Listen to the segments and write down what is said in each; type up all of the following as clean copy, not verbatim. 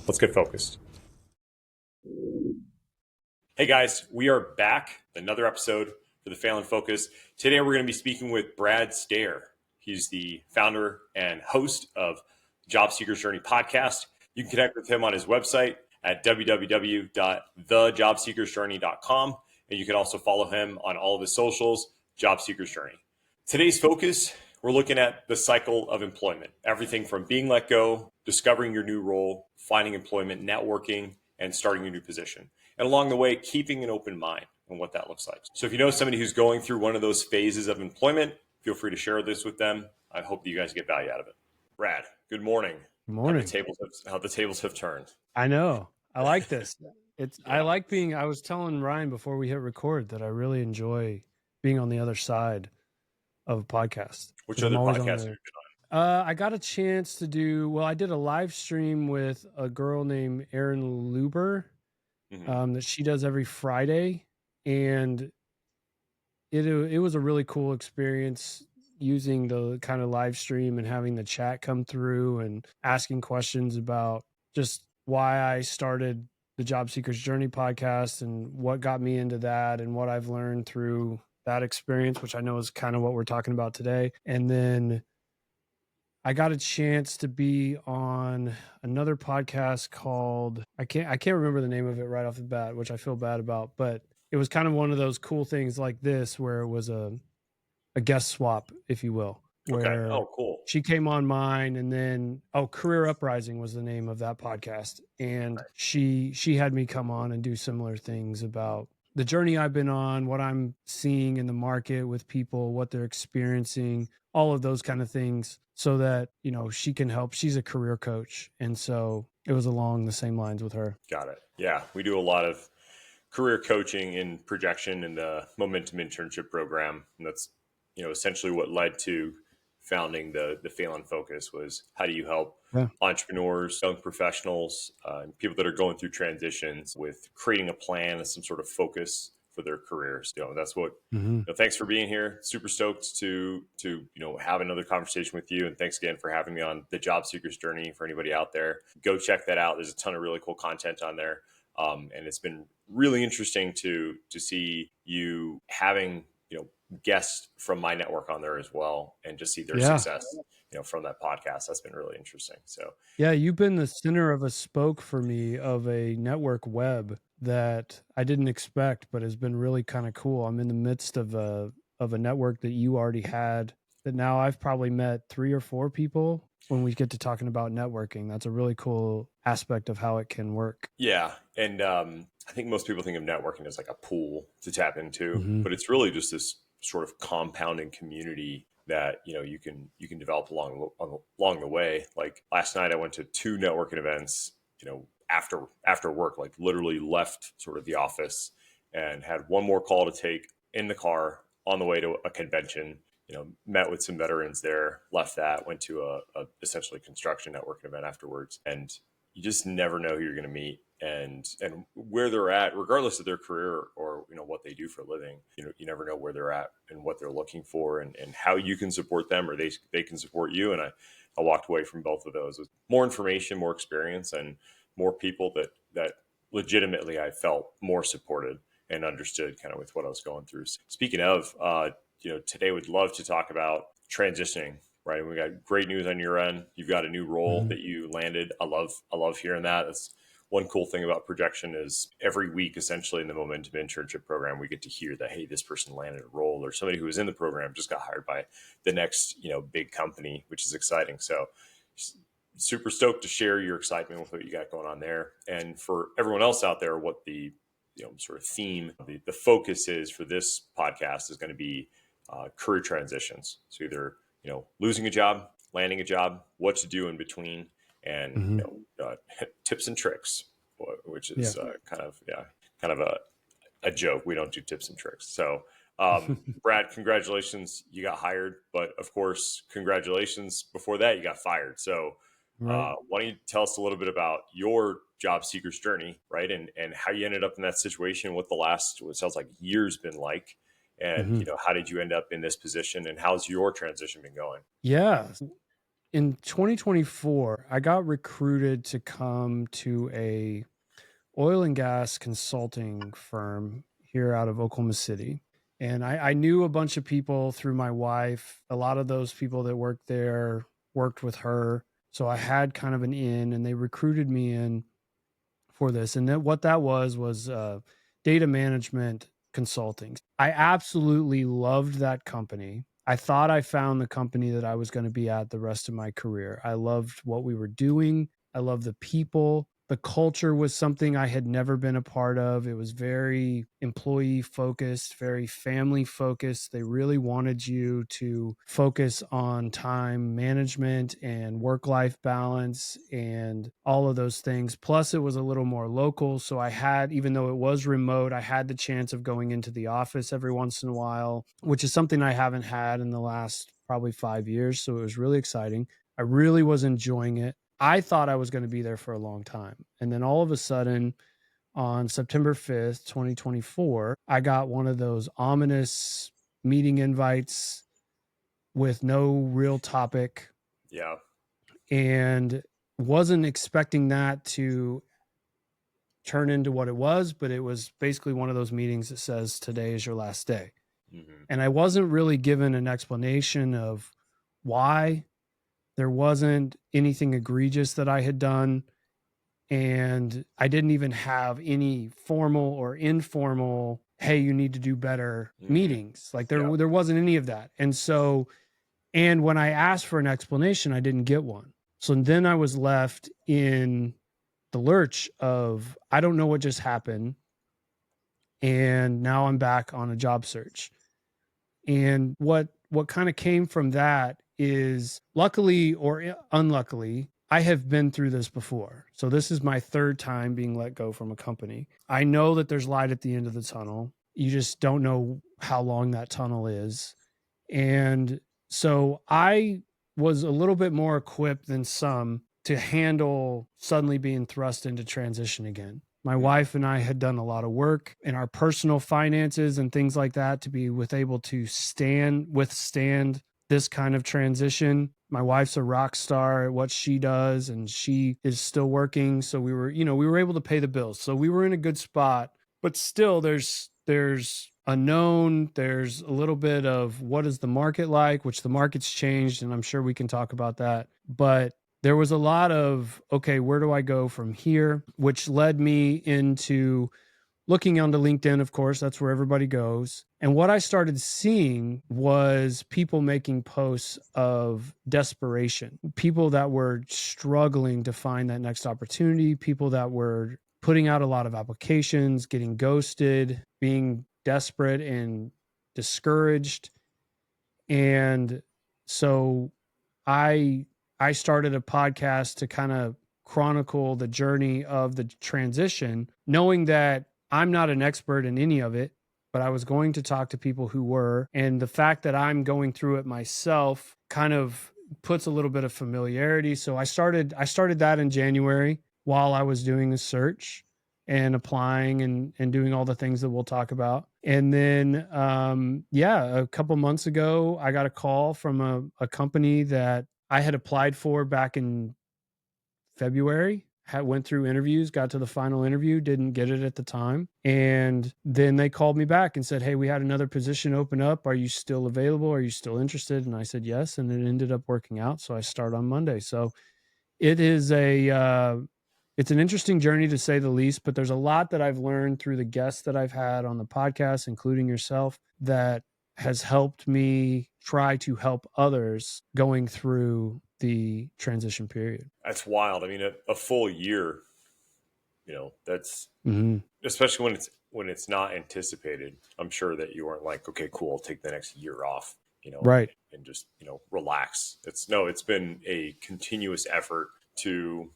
Let's get focused. Hey guys, we are back with another episode for the Fail and Focus. Today we're going to be speaking with Brad Stair. He's the founder and host of Job Seeker's Journey podcast. You can connect with him on his website at www.thejobseekersjourney.com. And you can also follow him on all of his socials, Job Seeker's Journey. Today's focus, we're looking at the cycle of employment. Everything from being let go, discovering your new role, finding employment, networking, and starting a new position. And along the way, keeping an open mind on what that looks like. So if you know somebody who's going through one of those phases of employment, feel free to share this with them. I hope that you guys get value out of it. Brad, good morning. Good morning. How the tables have turned. I know. I like this. Yeah. I like being, I was telling Ryan before we hit record that I really enjoy being on the other side of a podcast. Which other podcasts have you been on? I got a chance to do, I did a live stream with a girl named Erin Luber that she does every Friday. And it was a really cool experience using the kind of live stream and having the chat come through and asking questions about just why I started the Job Seeker's Journey podcast and what got me into that and what I've learned through that experience, which I know is kind of what we're talking about today. And then I got a chance to be on another podcast called, I can't remember the name of it right off the bat, which I feel bad about, but it was kind of one of those cool things like this, where it was a guest swap, if you will. Where Okay. Oh, cool. She came on mine, and then Career Uprising was the name of that podcast, and she had me come on and do similar things about the journey I've been on, what I'm seeing in the market with people, what they're experiencing, all of those kind of things, so that, you know, she can help. She's a career coach, and so it was along the same lines with her. Got it. Yeah, we do a lot of career coaching in projection in the Momentum internship program, and that's, you know, essentially what led to founding the Fail and Focus. Was how do you help entrepreneurs, young professionals, people that are going through transitions with creating a plan and some sort of focus for their careers. You know, that's what. You know, thanks for being here. Super stoked to have another conversation with you, and thanks again for having me on the Job Seeker's Journey. For anybody out there, go check that out. There's a ton of really cool content on there, and it's been really interesting to see you having guests from my network on there as well, and just see their success from that podcast. That's been really interesting. So yeah, you've been the center of a spoke for me of a network web that I didn't expect, but has been really kind of cool. I'm in the midst of a network that you already had, that now I've probably met 3 or 4 people when we get to talking about networking. That's a really cool aspect of how it can work. Yeah. And I think most people think of networking as like a pool to tap into, but it's really just this sort of compounding community that you can develop along the way. Like last night, I went to 2 networking events. After work, like literally left sort of the office and had one more call to take in the car on the way to a convention. Met with some veterans there, left that, went to a essentially construction networking event afterwards, and you just never know who you're going to meet and where they're at, regardless of their career or what they do for a living. You never know where they're at and what they're looking for, and how you can support them, or they can support you. And I walked away from both of those with more information, more experience, and more people that legitimately I felt more supported and understood kind of with what I was going through. Speaking of, today we'd love to talk about transitioning. Right. And we got great news on your end. You've got a new role that you landed. I love hearing that. That's one cool thing about projection, is every week, essentially in the Momentum internship program, we get to hear that, hey, this person landed a role, or somebody who was in the program just got hired by the next, big company, which is exciting. So super stoked to share your excitement with what you got going on there. And for everyone else out there, what the sort of theme, the focus is for this podcast is going to be career transitions. So either losing a job, landing a job, what to do in between, and tips and tricks, which is kind of a joke. We don't do tips and tricks. So Brad, congratulations, you got hired, but of course, congratulations, before that you got fired. So why don't you tell us a little bit about your job seeker's journey, right? And how you ended up in that situation, what the last, what sounds like years been like, and how did you end up in this position, and how's your transition been going? Yeah. in 2024, I got recruited to come to a oil and gas consulting firm here out of Oklahoma City. And I knew a bunch of people through my wife. A lot of those people that worked there worked with her. So I had kind of an in, and they recruited me in for this. And then what that was data management consulting. I absolutely loved that company. I thought I found the company that I was going to be at the rest of my career. I loved what we were doing. I loved the people. The culture was something I had never been a part of. It was very employee focused, very family focused. They really wanted you to focus on time management and work-life balance and all of those things. Plus, it was a little more local. So I had, even though it was remote, I had the chance of going into the office every once in a while, which is something I haven't had in the last probably 5 years. So it was really exciting. I really was enjoying it. I thought I was going to be there for a long time. And then all of a sudden, on September 5th, 2024, I got one of those ominous meeting invites with no real topic. Yeah. And wasn't expecting that to turn into what it was, but it was basically one of those meetings that says, today is your last day. Mm-hmm. And I wasn't really given an explanation of why. There wasn't anything egregious that I had done. And I didn't even have any formal or informal, hey, you need to do better meetings. Like there wasn't any of that. And so, and when I asked for an explanation, I didn't get one. So then I was left in the lurch of, I don't know what just happened. And now I'm back on a job search. And what kind of came from that is, luckily or unluckily, I have been through this before. So this is my third time being let go from a company. I know that there's light at the end of the tunnel. You just don't know how long that tunnel is. And so I was a little bit more equipped than some to handle suddenly being thrust into transition again. My wife and I had done a lot of work in our personal finances and things like that to be able to withstand this kind of transition. My wife's a rock star at what she does, and she is still working. So we were able to pay the bills. So we were in a good spot, but still there's unknown. There's a little bit of what is the market like, which the market's changed, and I'm sure we can talk about that. But there was a lot of, okay, where do I go from here? Which led me into looking onto LinkedIn, of course, that's where everybody goes. And what I started seeing was people making posts of desperation, people that were struggling to find that next opportunity, people that were putting out a lot of applications, getting ghosted, being desperate and discouraged. And so I started a podcast to kind of chronicle the journey of the transition, knowing that I'm not an expert in any of it, but I was going to talk to people who were. And the fact that I'm going through it myself kind of puts a little bit of familiarity. So I started that in January while I was doing the search and applying and doing all the things that we'll talk about. And then, a couple months ago, I got a call from a company that I had applied for back in February, went through interviews, got to the final interview, didn't get it at the time. And then they called me back and said, hey, we had another position open up. Are you still available? Are you still interested? And I said, yes. And it ended up working out. So I start on Monday. So it is it's an interesting journey to say the least, but there's a lot that I've learned through the guests that I've had on the podcast, including yourself, that has helped me try to help others going through the transition period. That's wild. I mean, a full year, that's especially when it's not anticipated. I'm sure that you weren't like, okay, cool, I'll take the next year off, right. And just, relax. It's been a continuous effort to,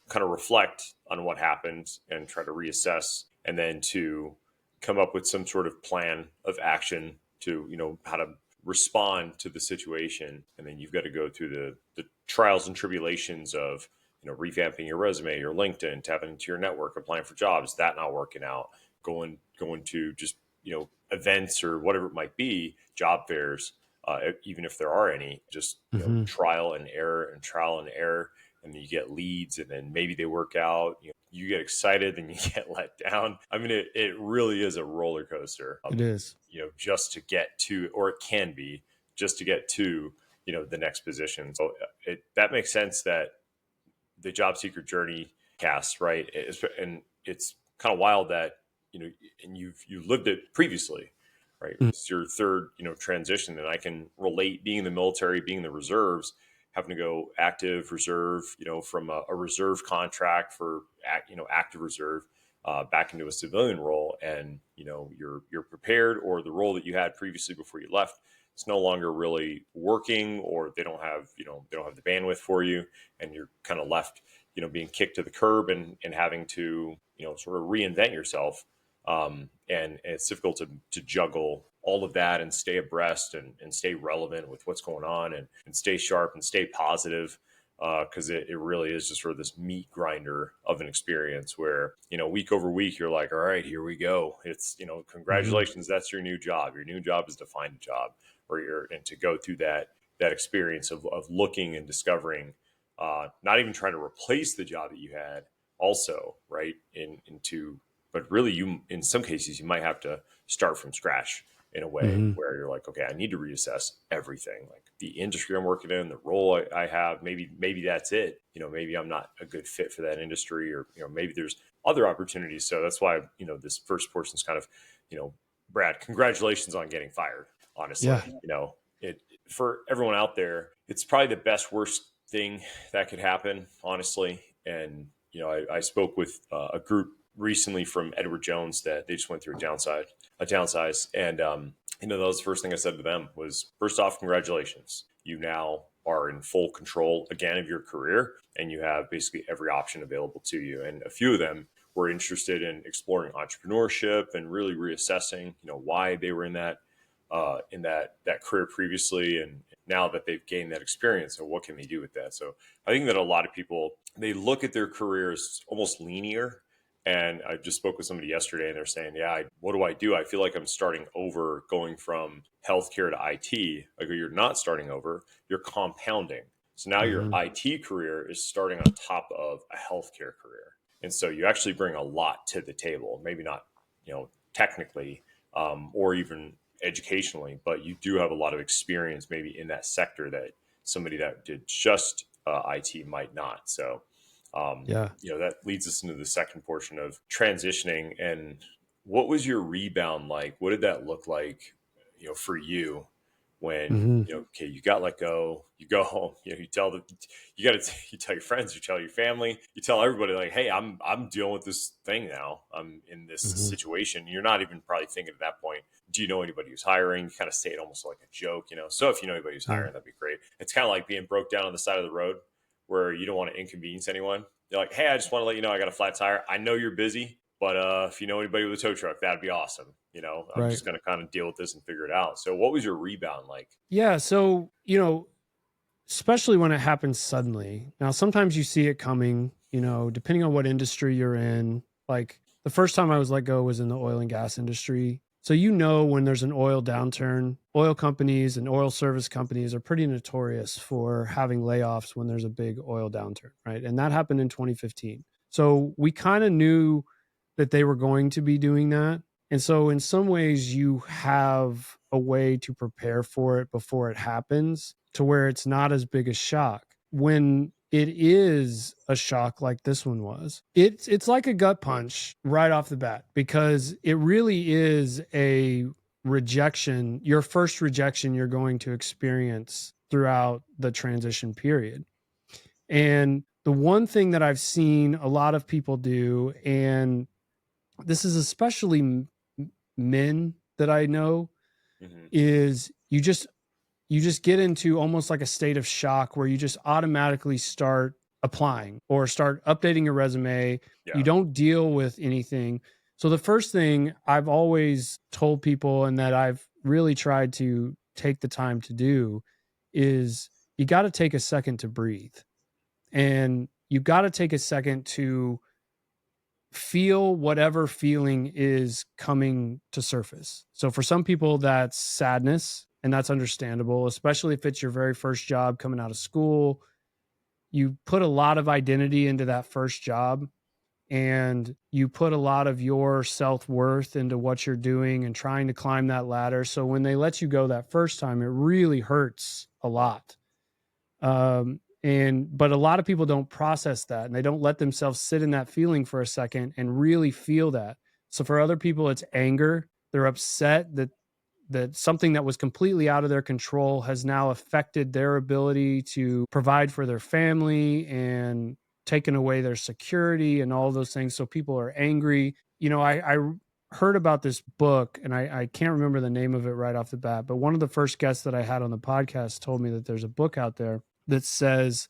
kind of reflect on what happened and try to reassess, and then to come up with some sort of plan of action to, how to respond to the situation. And then you've got to go through the trials and tribulations of, revamping your resume, your LinkedIn, tapping into your network, applying for jobs, that not working out, going to just, events or whatever it might be, job fairs, even if there are any, just, trial and error and trial and error. And then you get leads, and then maybe they work out. You get excited, then you get let down. I mean, it really is a roller coaster. It is. Just to get to, or it can be, just to get to, the next position. So that makes sense that the job seeker journey cast, right? And it's kind of wild that, and you've lived it previously, right? It's your third, transition. And I can relate being in the military, being in the reserves, having to go active reserve, from a reserve contract for, active reserve, back into a civilian role. And, you're prepared, or the role that you had previously before you left, it's no longer really working, or they don't have the bandwidth for you. And you're kind of left, being kicked to the curb and having to, sort of reinvent yourself. And it's difficult to juggle all of that and stay abreast and stay relevant with what's going on, and stay sharp and stay positive. Because it really is just sort of this meat grinder of an experience where, week over week, you're like, all right, here we go. It's, congratulations, that's your new job. Your new job is to find a job, and to go through that experience of looking and discovering, not even trying to replace the job that you had also, right? But really, you, in some cases, you might have to start from scratch in a way where you're like, okay, I need to reassess everything, like the industry I'm working in, the role I have. Maybe that's it. Maybe I'm not a good fit for that industry, or, maybe there's other opportunities. So that's why, this first portion is kind of, Brad, congratulations on getting fired. Honestly, Yeah. It, for everyone out there, it's probably the best, worst thing that could happen, honestly. And, I spoke with a group recently from Edward Jones that they just went through a downsize. And, that was the first thing I said to them was, first off, congratulations. You now are in full control again of your career, and you have basically every option available to you. And a few of them were interested in exploring entrepreneurship and really reassessing, why they were in that career previously, and now that they've gained that experience, so what can they do with that? So I think that a lot of people, they look at their careers almost linear. And I just spoke with somebody yesterday, and they're saying, yeah, what do I do? I feel like I'm starting over, going from healthcare to IT. Like, you're not starting over, you're compounding. So now your IT career is starting on top of a healthcare career. And so you actually bring a lot to the table, maybe not, technically, or even educationally, but you do have a lot of experience maybe in that sector that somebody that did just IT might not. So that leads us into the second portion of transitioning. And what was your rebound like? What did that look like, for you when, okay, you got let go, you go home, you tell your friends, you tell your family, you tell everybody, like, hey, I'm dealing with this thing now. I'm in this situation. You're not even probably thinking at that point, do you know anybody who's hiring? You kind of say it almost like a joke, So if you know anybody who's hiring, that'd be great. It's kind of like being broke down on the side of the road, where you don't want to inconvenience anyone. You're like, hey, I just want to let you know I got a flat tire. I know you're busy, but if you know anybody with a tow truck, that'd be awesome. I'm just going to kind of deal with this and figure it out. So what was your rebound like? Yeah. So, especially when it happens suddenly. Now, sometimes you see it coming, depending on what industry you're in. Like, the first time I was let go was in the oil and gas industry. So, when there's an oil downturn, oil companies and oil service companies are pretty notorious for having layoffs when there's a big oil downturn, right? And that happened in 2015. So we kind of knew that they were going to be doing that. And so in some ways, you have a way to prepare for it before it happens, to where it's not as big a shock. When it is a shock like this one was, it's like a gut punch right off the bat, because it really is a rejection, your first rejection you're going to experience throughout the transition period. And the one thing that I've seen a lot of people do, and this is especially men that I know, is you just get into almost like a state of shock where you just automatically start applying or start updating your resume. You don't deal with anything. So the first thing I've always told people, and that I've really tried to take the time to do, is you got to take a second to breathe. And you got to take a second to feel whatever feeling is coming to surface. So for some people, that's sadness. and that's understandable, especially if it's your very first job coming out of school. You put a lot of identity into that first job, and you put a lot of your self-worth into what you're doing and trying to climb that ladder. So when they let you go that first time, it really hurts a lot. But a lot of people don't process that, and they don't let themselves sit in that feeling for a second and really feel that. So for other people, it's anger. They're upset that something that was completely out of their control has now affected their ability to provide for their family and taken away their security and all those things. So people are angry. I heard about this book, and I can't remember the name of it right off the bat, but one of the first guests that I had on the podcast told me that there's a book out there that says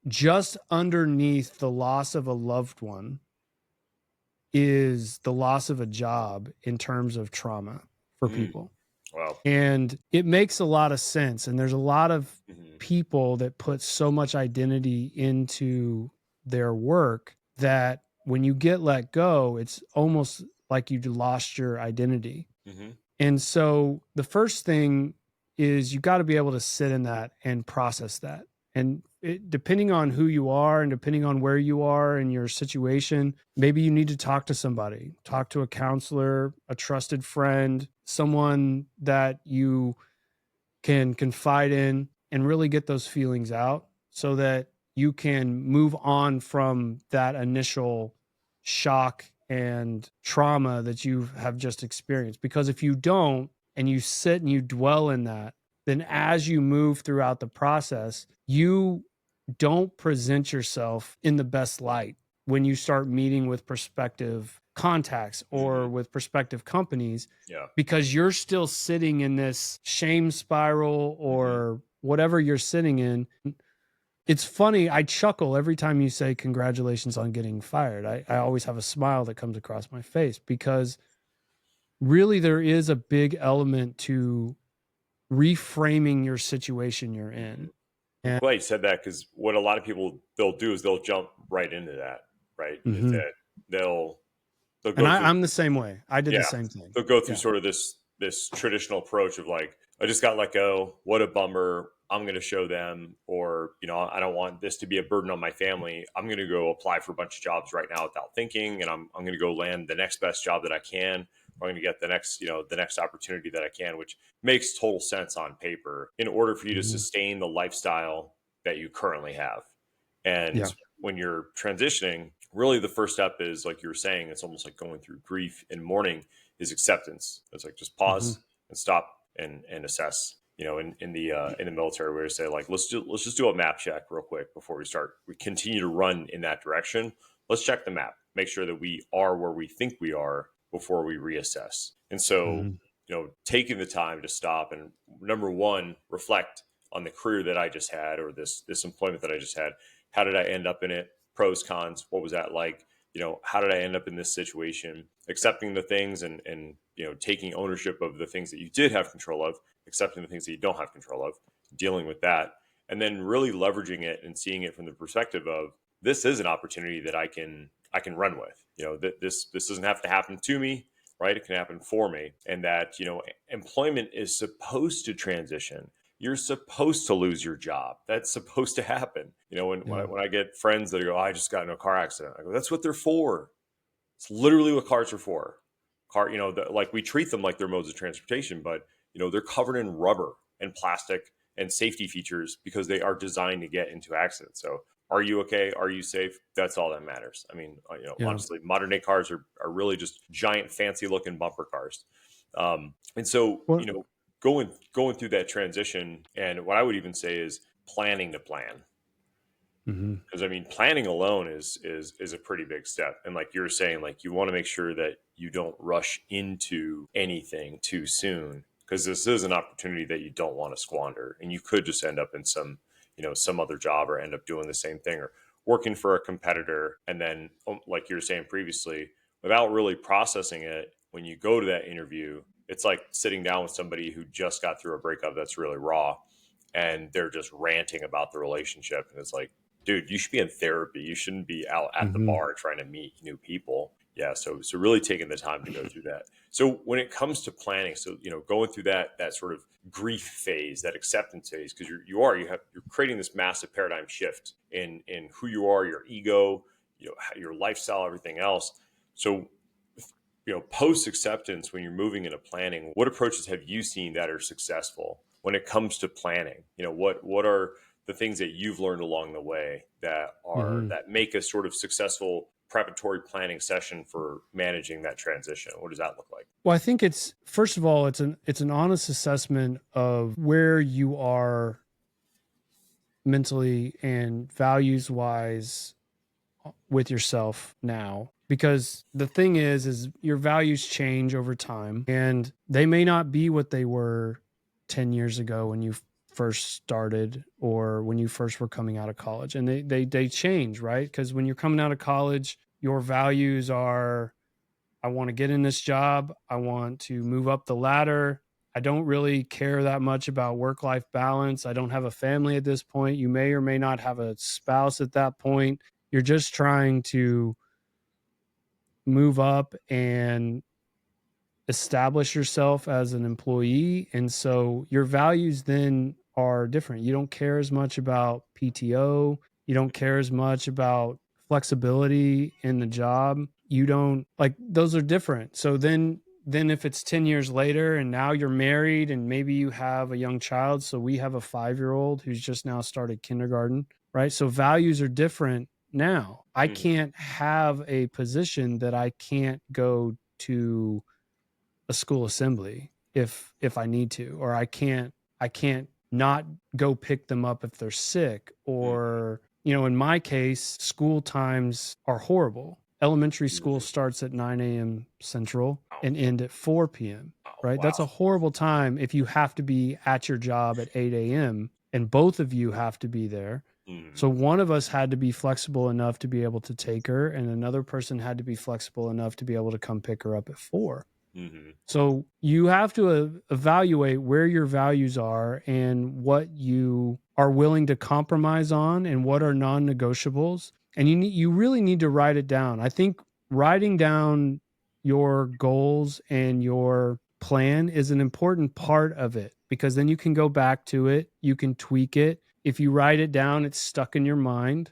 just underneath the loss of a loved one is the loss of a job in terms of trauma for people. Wow. And it makes a lot of sense. And there's a lot of people that put so much identity into their work that when you get let go, it's almost like you lost your identity. And so the first thing is you got to be able to sit in that and process that. And depending on who you are and depending on where you are in your situation, maybe you need to talk to somebody, talk to a counselor, a trusted friend, someone that you can confide in and really get those feelings out so that you can move on from that initial shock and trauma that you have just experienced. Because if you don't, and you sit and you dwell in that, then as you move throughout the process, you don't present yourself in the best light when you start meeting with prospective contacts or with prospective companies, because you're still sitting in this shame spiral or whatever you're sitting in. It's funny. I chuckle every time you say congratulations on getting fired. I always have a smile that comes across my face, because really there is a big element to reframing your situation you're in. I'm glad you said that, because what a lot of people they'll do is they'll jump right into that, right? Is that they'll go And through, I'm the same way. I did the same thing. they'll go through sort of this traditional approach of like, I just got let go. What a bummer. I'm going to show them, or, I don't want this to be a burden on my family. I'm going to go apply for a bunch of jobs right now without thinking. And I'm going to go land the next best job that I can. I'm going to get the next opportunity that I can, which makes total sense on paper in order for you to sustain the lifestyle that you currently have. And when you're transitioning, really the first step is, like you were saying, it's almost like going through grief and mourning, is acceptance. It's like, just pause and stop and assess. In the military, where we say, like, let's just do a map check real quick before we continue to run in that direction. Let's check the map, make sure that we are where we think we are before we reassess. And so, taking the time to stop and, number one, reflect on the career that I just had, or this employment that I just had. How did I end up in it? Pros, cons. What was that like? How did I end up in this situation? Accepting the things and taking ownership of the things that you did have control of, accepting the things that you don't have control of, dealing with that, and then really leveraging it and seeing it from the perspective of, this is an opportunity that I can run with. That this doesn't have to happen to me, right? It can happen for me. And that, employment is supposed to transition. You're supposed to lose your job. That's supposed to happen. When I get friends that go, I just got in a car accident, I go, that's what they're for. It's literally what cars are for. Like, we treat them like they're modes of transportation, but they're covered in rubber and plastic and safety features because they are designed to get into accidents. So, are you okay? Are you safe? That's all that matters. I mean, honestly, modern day cars are really just giant, fancy looking bumper cars. And so, going through that transition, and what I would even say is planning to plan. Because I mean, planning alone is a pretty big step. And like you were saying, like, you want to make sure that you don't rush into anything too soon, because this is an opportunity that you don't want to squander. And you could just end up in some other job, or end up doing the same thing, or working for a competitor. And then, like you were saying previously, without really processing it, when you go to that interview, it's like sitting down with somebody who just got through a breakup that's really raw, and they're just ranting about the relationship. And it's like, dude, you should be in therapy. You shouldn't be out at the bar trying to meet new people. Yeah. So really taking the time to go through that. So when it comes to planning, so, going through that sort of grief phase, that acceptance phase, because you're creating this massive paradigm shift in who you are, your ego, your lifestyle, everything else. So, post acceptance, when you're moving into planning, what approaches have you seen that are successful when it comes to planning? What are the things that you've learned along the way Hmm. that make a sort of successful preparatory planning session for managing that transition? What does that look like? Well, I think it's first of all, it's an honest assessment of where you are mentally and values wise with yourself now, because the thing is your values change over time and they may not be what they were 10 years ago when you first started or when you first were coming out of college, and they change, right? Because when you're coming out of college, your values are, I want to get in this job, I want to move up the ladder, I don't really care that much about work life balance, I don't have a family at this point, you may or may not have a spouse at that point, you're just trying to move up and establish yourself as an employee. And so your values then are different. You don't care as much about PTO. You don't care as much about flexibility in the job. You don't, like, those are different. So then if it's 10 years later and now you're married and maybe you have a young child. So we have a 5-year-old who's just now started kindergarten, right? So values are different now. I Mm-hmm. can't have a position that I can't go to a school assembly if I need to, or I can't not go pick them up if they're sick, Mm-hmm. or in my case, school times are horrible. Elementary school Mm-hmm. starts at 9 a.m. Central Oh, and end at 4 p.m. oh, Right? wow. That's a horrible time if you have to be at your job at 8 a.m. and both of you have to be there. Mm-hmm. So one of us had to be flexible enough to be able to take her, and another person had to be flexible enough to be able to come pick her up at 4. Mm-hmm. So you have to evaluate where your values are and what you are willing to compromise on and what are non-negotiables. And you really need to write it down. I think writing down your goals and your plan is an important part of it, because then you can go back to it, you can tweak it. If you write it down, it's stuck in your mind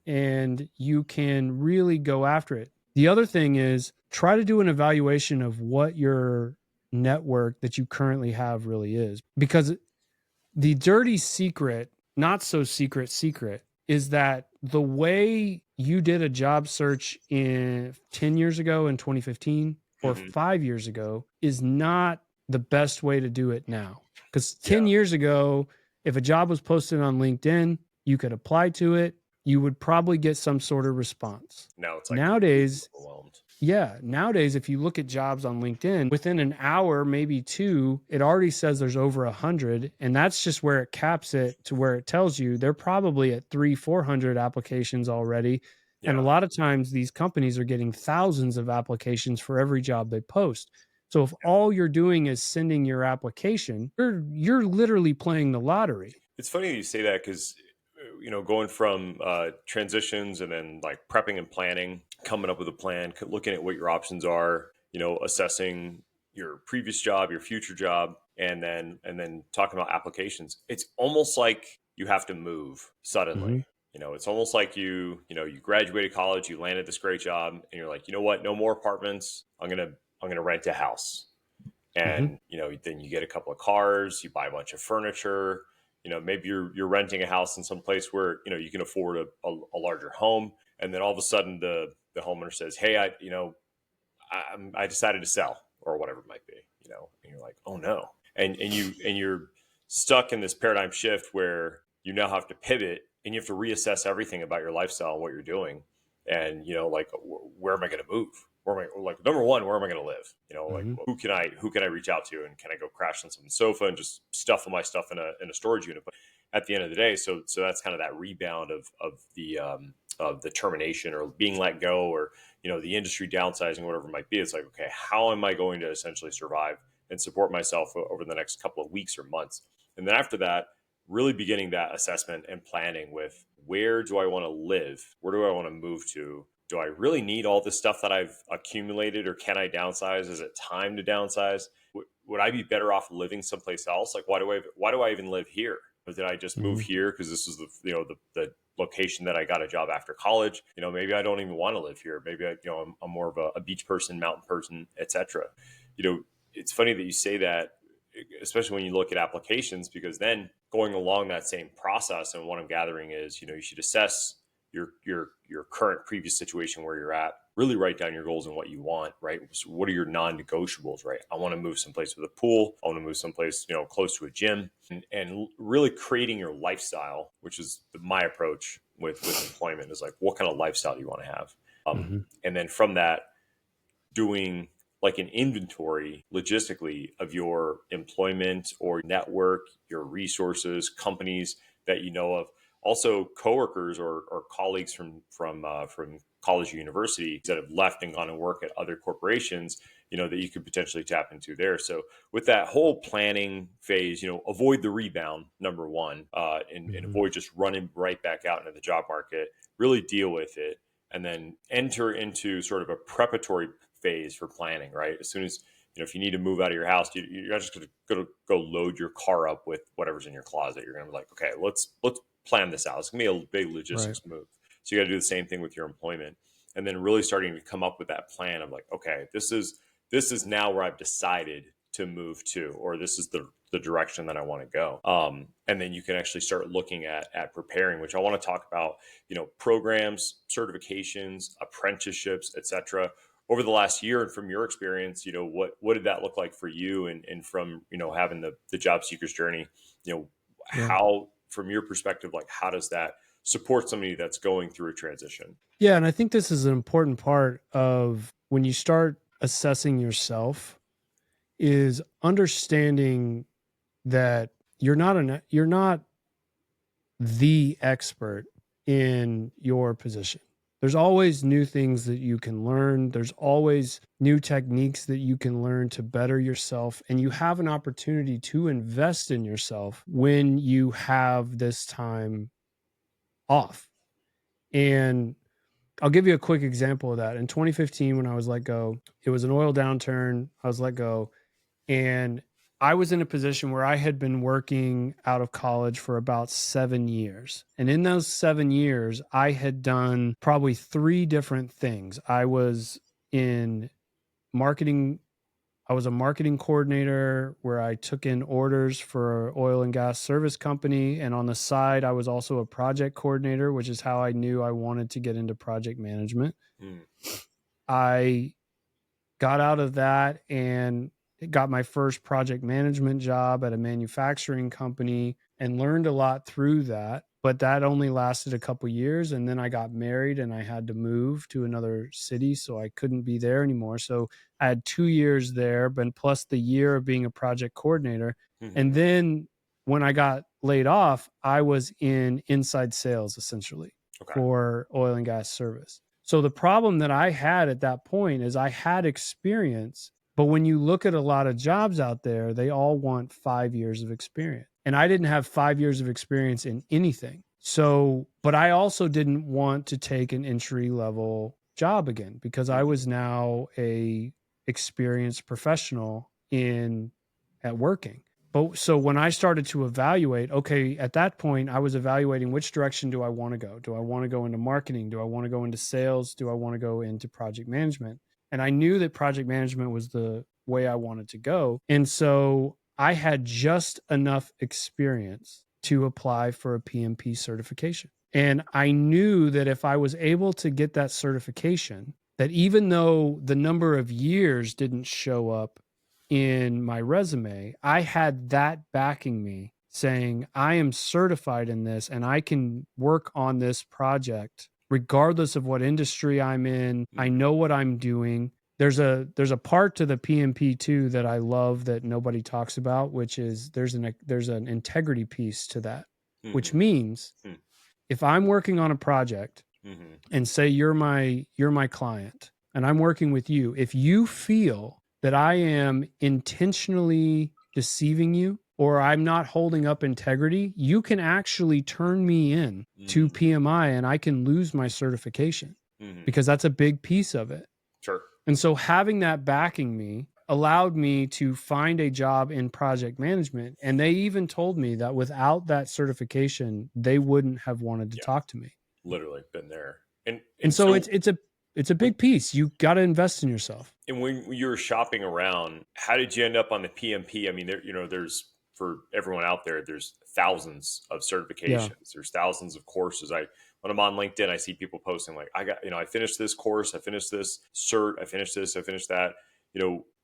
and you can really go after it. The other thing is try to do an evaluation of what your network that you currently have really is. Because the dirty secret, not so secret, is that the way you did a job search in 10 years ago in 2015 or Mm-hmm. 5 years ago is not the best way to do it now. Because 10 Yeah. years ago, if a job was posted on LinkedIn, you could apply to it, you would probably get some sort of response. Now it's like completely Nowadays, overwhelmed. yeah, nowadays, if you look at jobs on LinkedIn, within an hour, maybe 2, it already says there's over 100. And that's just where it caps it, to where it tells you they're probably at 300-400 applications already. And a Yeah. lot of times these companies are getting thousands of applications for every job they post. So if all you're doing is sending your application, you're literally playing the lottery. It's funny that you say that because, going from transitions and then like prepping and planning, coming up with a plan, looking at what your options are, assessing your previous job, your future job, and then talking about applications. It's almost like you have to move Mm-hmm. suddenly. It's almost like you graduated college, you landed this great job, and you're like, you know what? No more apartments. I'm gonna rent a house. Mm-hmm. And then you get a couple of cars, you buy a bunch of furniture, maybe you're renting a house in some place where you can afford a larger home, and then all of a sudden the homeowner says, hey, I decided to sell, or whatever it might be, and you're like, oh no. And you're stuck in this paradigm shift where you now have to pivot and you have to reassess everything about your lifestyle and what you're doing. And like, where am I going to move? Where am I, like, number one, where am I going to live? Like, Mm-hmm. who can I reach out to, and can I go crash on someone's sofa and just stuff all my stuff in a storage unit? But at the end of the day, so that's kind of that rebound of the termination or being let go, or the industry downsizing, whatever it might be. It's like, okay, how am I going to essentially survive and support myself over the next couple of weeks or months? And then after that, really beginning that assessment and planning with, where do I want to live? Where do I want to move to? do I really need all this stuff that I've accumulated, or can I downsize? Is it time to downsize? Would I be better off living someplace else? Like, why do I even live here? Or did I just move Mhm. here because this is the location that I got a job after college? Maybe I don't even want to live here. Maybe I'm more of a beach person, mountain person, etc. It's funny that you say that, especially when you look at applications, because then going along that same process, and what I'm gathering is, you should assess your current previous situation where you're at, really write down your goals and what you want, right? So what are your non-negotiables, right? I want to move someplace with a pool. I want to move someplace, close to a gym, and really creating your lifestyle, which is my approach with employment, is like, what kind of lifestyle do you want to have? Mhm. And then from that, doing like an inventory logistically of your employment or network, your resources, companies that you know of, also coworkers or colleagues from college or university that have left and gone to work at other corporations, that you could potentially tap into there. So with that whole planning phase, avoid the rebound, number one, and Mhm. avoid just running right back out into the job market. Really deal with it, and then enter into sort of a preparatory phase for planning, right? As soon as, if you need to move out of your house, you're not just going to go load your car up with whatever's in your closet. You're going to be like, okay, let's plan this out. It's going to be a big Right. logistics move. So you got to do the same thing with your employment, and then really starting to come up with that plan of like, okay, this is now where I've decided to move to, or this is the direction that I want to go. And then you can actually start looking at preparing, which I want to talk about, programs, certifications, apprenticeships, etc. Over the last year, and from your experience, what did that look like for you? And from, having the job seeker's journey, Yeah. how, from your perspective, like, how does that support somebody that's going through a transition? Yeah, and I think this is an important part of when you start assessing yourself, is understanding that you're not the expert in your position. There's always new things that you can learn. There's always new techniques that you can learn to better yourself. And you have an opportunity to invest in yourself when you have this time off. And I'll give you a quick example of that. In 2015, when I was let go, it was an oil downturn. I was let go. And I was in a position where I had been working out of college for about 7 years. And in those 7 years, I had done probably three different things. I was in marketing. I was a marketing coordinator where I took in orders for oil and gas service company. And on the side, I was also a project coordinator, which is how I knew I wanted to get into project management. Mm. I got out of that and got my first project management job at a manufacturing company and learned a lot through that. But that only lasted a couple years. And then I got married and I had to move to another city. So I couldn't be there anymore. So I had 2 years there, but plus the year of being a project coordinator. And Mm-hmm. then when I got laid off, I was in inside sales essentially Okay. for oil and gas service. So the problem that I had at that point is I had experience, but when you look at a lot of jobs out there, they all want 5 years of experience. And I didn't have 5 years of experience in anything. So, but I also didn't want to take an entry level job again because I Mm-hmm. was now a experienced professional in at working. But so when I started to evaluate, okay, at that point, I was evaluating which direction do I want to go? Do I want to go into marketing? Do I want to go into sales? Do I want to go into project management? And I knew that project management was the way I wanted to go. And so I had just enough experience to apply for a PMP certification. And I knew that if I was able to get that certification, that even though the number of years didn't show up in my resume, I had that backing me saying, I am certified in this and I can work on this project regardless of what industry I'm in. I know what I'm doing. There's a part to the PMP too that I love that nobody talks about, which is there's an integrity piece to that, which Mm-hmm. means Mm-hmm. if I'm working on a project Mm-hmm. and say you're my client and I'm working with you, if you feel that I am intentionally deceiving you or I'm not holding up integrity, you can actually turn me in to PMI and I can lose my certification. because that's a big piece of it. Sure. And so having that backing me allowed me to find a job in project management. And they even told me that without that certification, they wouldn't have wanted to Yeah. talk to me. Literally been there. And so it's a big piece. You got to invest in yourself. And when you were shopping around, how did you end up on the PMP? I mean, there's for everyone out there, there's thousands of Yeah. certifications. There's thousands of courses. When I'm on LinkedIn, I see people posting like, I finished this course, I finished this cert, I finished this, I finished that.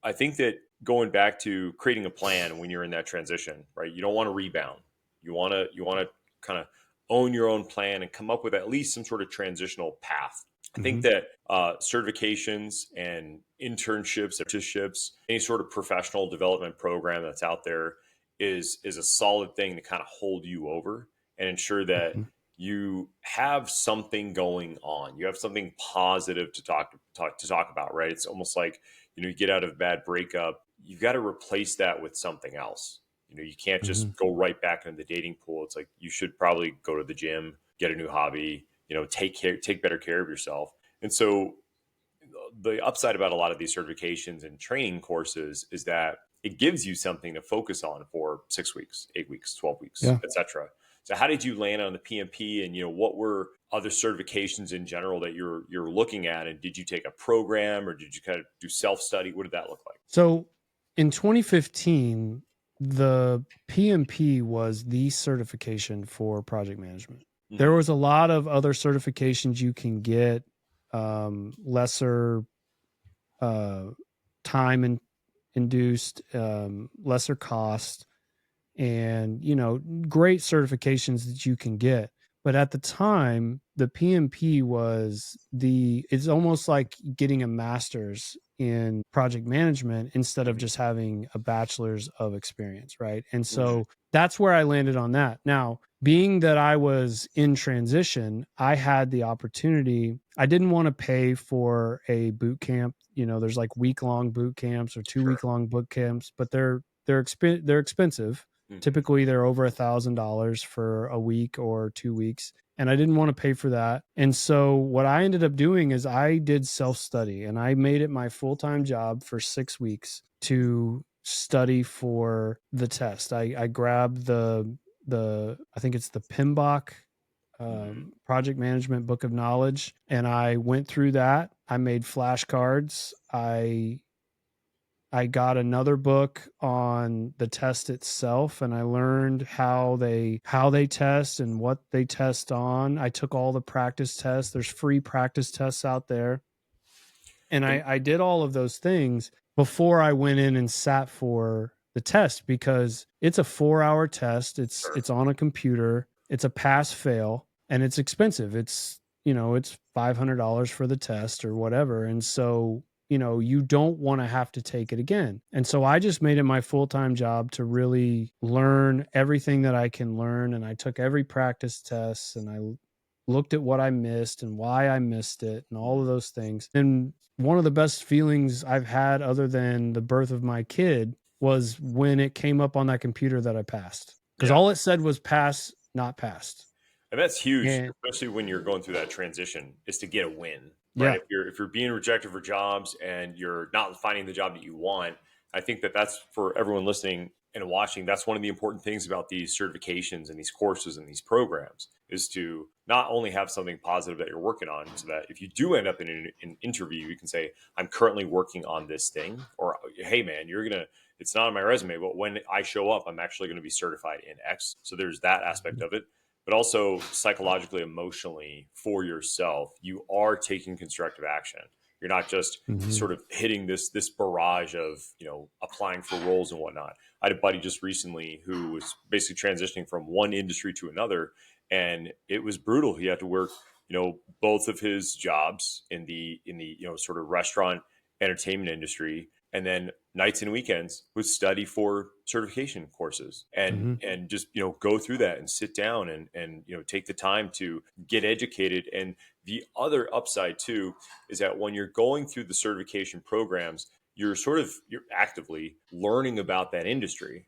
I think that going back to creating a plan when you're in that transition, right? You don't want to rebound. You want to kind of own your own plan and come up with at least some sort of transitional path. I think that certifications and internships, apprenticeships, any sort of professional development program that's out there is a solid thing to kind of hold you over and ensure that Mm-hmm. you have something going on. You have something positive to talk about, right? It's almost like, you get out of a bad breakup, you've got to replace that with something else. You can't Mm-hmm. just go right back into the dating pool. It's like you should probably go to the gym, get a new hobby, take better care of yourself. And so the upside about a lot of these certifications and training courses is that it gives you something to focus on for 6 weeks, 8 weeks, 12 weeks, Yeah. etc. So how did you land on the PMP, and what were other certifications in general that you're looking at? And did you take a program, or did you kind of do self-study? What did that look like? So in 2015, the PMP was the certification for project management. There was a lot of other certifications you can get, lesser time and induced, lesser cost, and great certifications that you can get. But at the time, the PMP was it's almost like getting a master's in project management instead of just having a bachelor's of experience, right? And so that's where I landed on that. Now, being that I was in transition, I had the opportunity. I didn't want to pay for a boot camp. There's like week-long boot camps or 2-week-long boot camps, but they're expensive. Typically, they're over $1,000 for a week or 2 weeks. And I didn't want to pay for that. And so what I ended up doing is I did self-study, and I made it my full-time job for 6 weeks to study for the test. I grabbed the I think it's the PMBOK project management book of knowledge, and I went through that. I made flashcards. I got another book on the test itself, and I learned how they test and what they test on. I took all the practice tests. There's free practice tests out there. And I did all of those things before I went in and sat for the test, because it's a 4-hour test. It's on a computer. It's a pass fail, and it's expensive. It's $500 for the test or whatever. And so you don't want to have to take it again. And so I just made it my full-time job to really learn everything that I can learn. And I took every practice test, and I looked at what I missed and why I missed it and all of those things. And one of the best feelings I've had, other than the birth of my kid, was when it came up on that computer that I passed. Because all it said was pass, not passed. And that's huge, especially when you're going through that transition, is to get a win. Right. Yeah. If you're being rejected for jobs and you're not finding the job that you want, I think that's for everyone listening and watching. That's one of the important things about these certifications and these courses and these programs, is to not only have something positive that you're working on, so that if you do end up in an interview, you can say, I'm currently working on this thing, or, hey man, it's not on my resume, but when I show up, I'm actually going to be certified in X. So there's that aspect of it. But also psychologically, emotionally, for yourself, you are taking constructive action. You're not just sort of hitting this barrage of applying for roles and whatnot. I had a buddy just recently who was basically transitioning from one industry to another, and it was brutal. He had to work both of his jobs in the sort of restaurant entertainment industry, and then nights and weekends would study for certification courses and just go through that and sit down and take the time to get educated. And the other upside too is that when you're going through the certification programs, you're actively learning about that industry.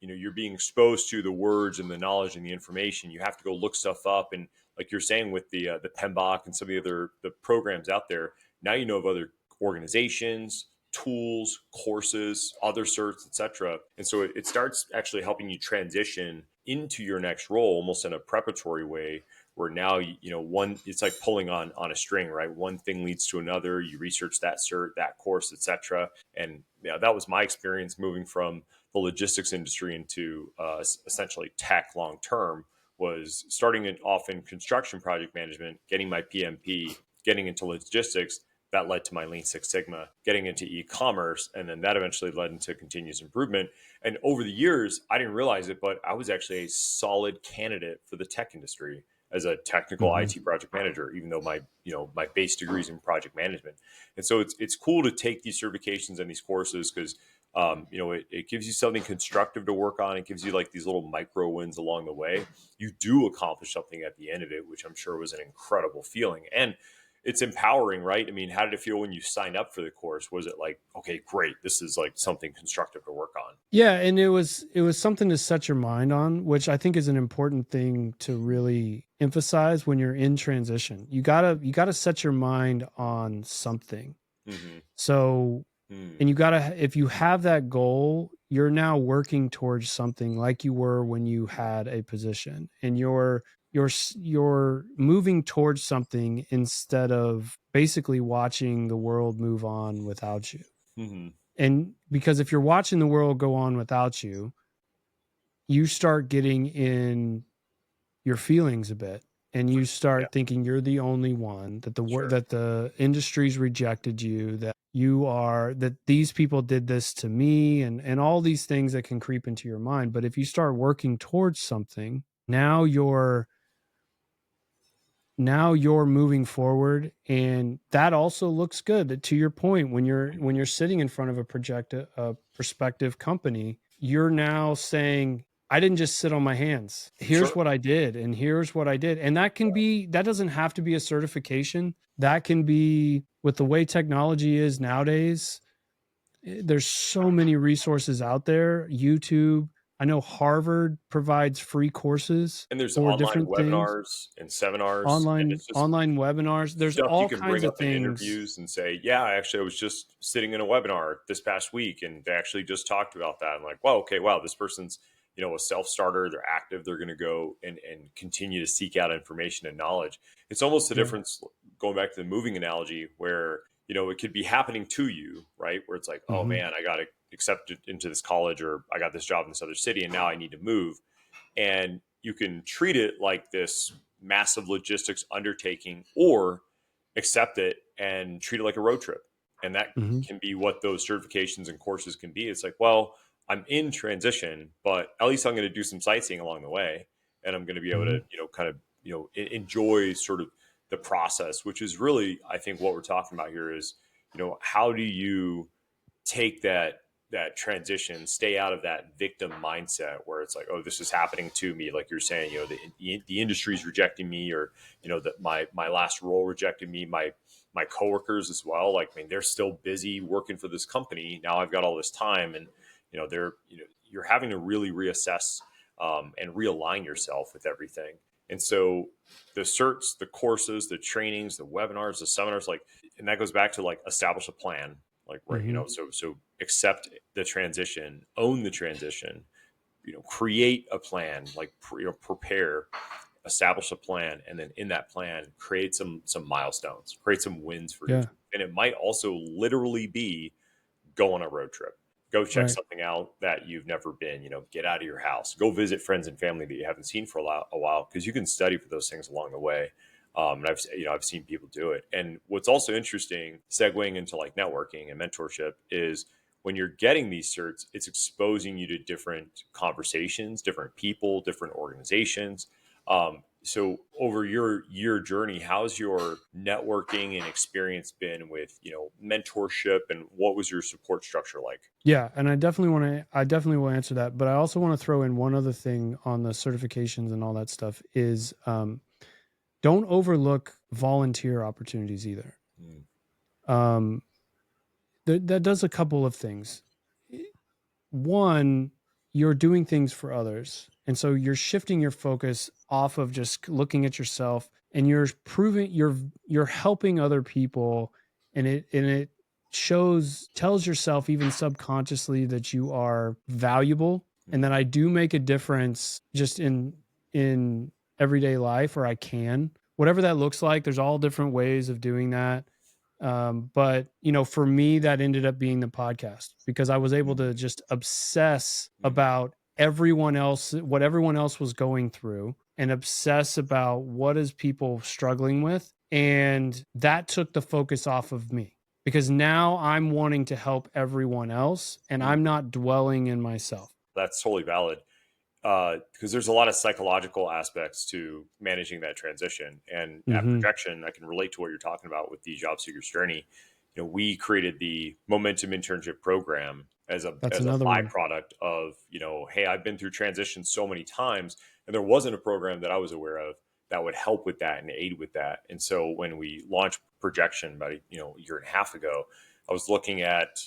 You're being exposed to the words and the knowledge and the information. You have to go look stuff up, and like you're saying with the PMBOK and some of the programs out there, now you know of other organizations, tools, courses, other certs, etc. And so it starts actually helping you transition into your next role almost in a preparatory way, where now one, it's like pulling on a string, right? One thing leads to another. You research that cert, that course, etc. And that was my experience moving from the logistics industry into essentially tech long term. Was starting it off in construction project management, getting my PMP, getting into logistics. That led to my Lean Six Sigma, getting into e-commerce, and then that eventually led into continuous improvement. And over the years, I didn't realize it, but I was actually a solid candidate for the tech industry as a technical Mm-hmm. IT project manager, even though my base degree is in project management. And so it's cool to take these certifications and these courses because it gives you something constructive to work on. It gives you like these little micro wins along the way. You do accomplish something at the end of it, which I'm sure was an incredible feeling. And it's empowering, right? I mean, how did it feel when you signed up for the course? Was it like, okay, great, this is like something constructive to work on? Yeah, and it was something to set your mind on, which I think is an important thing to really emphasize when you're in transition. You gotta set your mind on something. Mm-hmm. So, and you gotta, if you have that goal, you're now working towards something like you were when you had a position, and you're moving towards something instead of basically watching the world move on without you. Mm-hmm. And because if you're watching the world go on without you, you start getting in your feelings a bit, and you Yeah, start thinking you're the only one, that sure. that the industry's rejected you, that these people did this to me, and all these things that can creep into your mind. But if you start working towards something, now you're moving forward, and that also looks good. To your point, when you're sitting in front of a prospective company, you're now saying, I didn't just sit on my hands. Here's Sure. what I did, and here's what I did. And that doesn't have to be a certification. That can be, with the way technology is nowadays, there's so many resources out there. YouTube, I know Harvard provides free courses And there's for online different things. webinars and seminars, and online it's just online webinars, there's stuff you all can kinds bring of up in things. interviews and say, yeah, actually, I was just sitting in a webinar this past week and they actually just talked about that. And like, wow, okay, wow, this person's, a self-starter, they're active, they're going to go and continue to seek out information and knowledge. It's almost the Yeah. difference, going back to the moving analogy, where, it could be happening to you, right? Where it's like, oh Hmm. man, I got accepted into this college, or I got this job in this other city and now I need to move. And you can treat it like this massive logistics undertaking, or accept it and treat it like a road trip. And that Hmm. can be what those certifications and courses can be. It's like, well, I'm in transition, but at least I'm going to do some sightseeing along the way, and I'm going to be able Hmm. to, kind of, enjoy sort of the process, which is really, I think, what we're talking about here is, how do you take that transition, stay out of that victim mindset where it's like, oh, this is happening to me. Like you're saying, the industry's rejecting me, or, that my last role rejected me, my coworkers as well. Like, I mean, they're still busy working for this company. Now I've got all this time, and, you're having to really reassess and realign yourself with everything. And so the certs, the courses, the trainings, the webinars, the seminars, like, and that goes back to like establish a plan, like, right, Hmm. so accept the transition, own the transition, create a plan, like, prepare, establish a plan, and then in that plan create some milestones, create some wins for Yeah. yourself. And it might also literally be go on a road trip, go check Right. something out that you've never been, get out of your house, go visit friends and family that you haven't seen for a while, because you can study for those things along the way. And I've seen people do it. And what's also interesting, segueing into like networking and mentorship, is when you're getting these certs, it's exposing you to different conversations, different people, different organizations. So over your journey, how's your networking and experience been with, mentorship, and what was your support structure like? Yeah, and I definitely will answer that, but I also want to throw in one other thing on the certifications and all that stuff is, don't overlook volunteer opportunities either. Mm. um that does a couple of things. One, you're doing things for others, And so you're shifting your focus off of just looking at yourself, and you're helping other people, and it tells yourself even subconsciously that you are valuable, and that I do make a difference just in everyday life, or I can, whatever that looks like. There's all different ways of doing that. But for me, that ended up being the podcast, because I was able to just obsess about what everyone else was going through, and obsess about what is people struggling with. And that took the focus off of me, because now I'm wanting to help everyone else, and I'm not dwelling in myself. That's totally valid. Because there's a lot of psychological aspects to managing that transition. And at Mm-hmm. Projection, I can relate to what you're talking about with the job seeker's journey. We created the Momentum Internship Program as a That's as a another one. byproduct of, hey, I've been through transition so many times, and there wasn't a program that I was aware of that would help with that and aid with that. And so when we launched Projection about a year and a half ago, I was looking at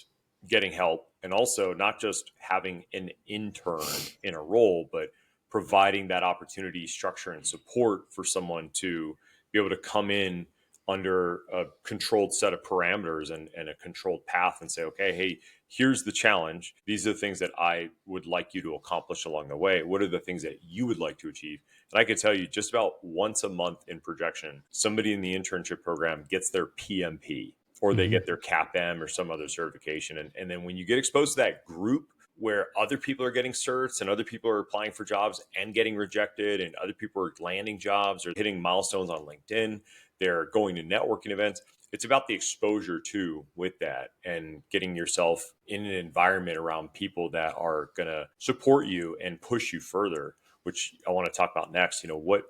getting help, and also not just having an intern in a role, but providing that opportunity, structure, and support for someone to be able to come in under a controlled set of parameters and a controlled path, and say, okay, hey, here's the challenge. These are the things that I would like you to accomplish along the way. What are the things that you would like to achieve? And I could tell you, just about once a month in Projection, somebody in the internship program gets their PMP, or they Mm-hmm. get their CAPM or some other certification. And then when you get exposed to that group where other people are getting certs, and other people are applying for jobs and getting rejected, and other people are landing jobs or hitting milestones on LinkedIn, they're going to networking events. It's about the exposure too with that, and getting yourself in an environment around people that are going to support you and push you further, which I want to talk about next. What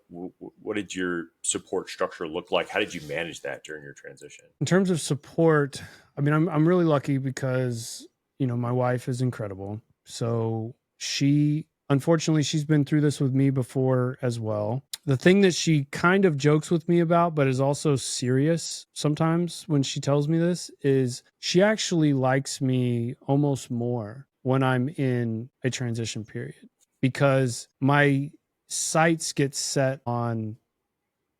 did your support structure look like? How did you manage that during your transition? In terms of support, I mean, I'm really lucky because my wife is incredible. So unfortunately, she's been through this with me before as well. The thing that she kind of jokes with me about, but is also serious sometimes when she tells me this, is she actually likes me almost more when I'm in a transition period, because my sights get set on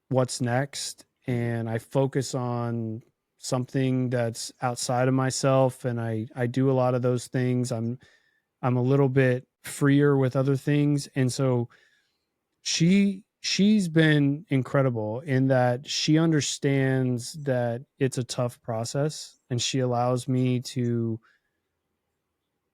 what's next, and I focus on something that's outside of myself, and I do a lot of those things. I'm a little bit freer with other things. And so she's been incredible in that she understands that it's a tough process, and she allows me to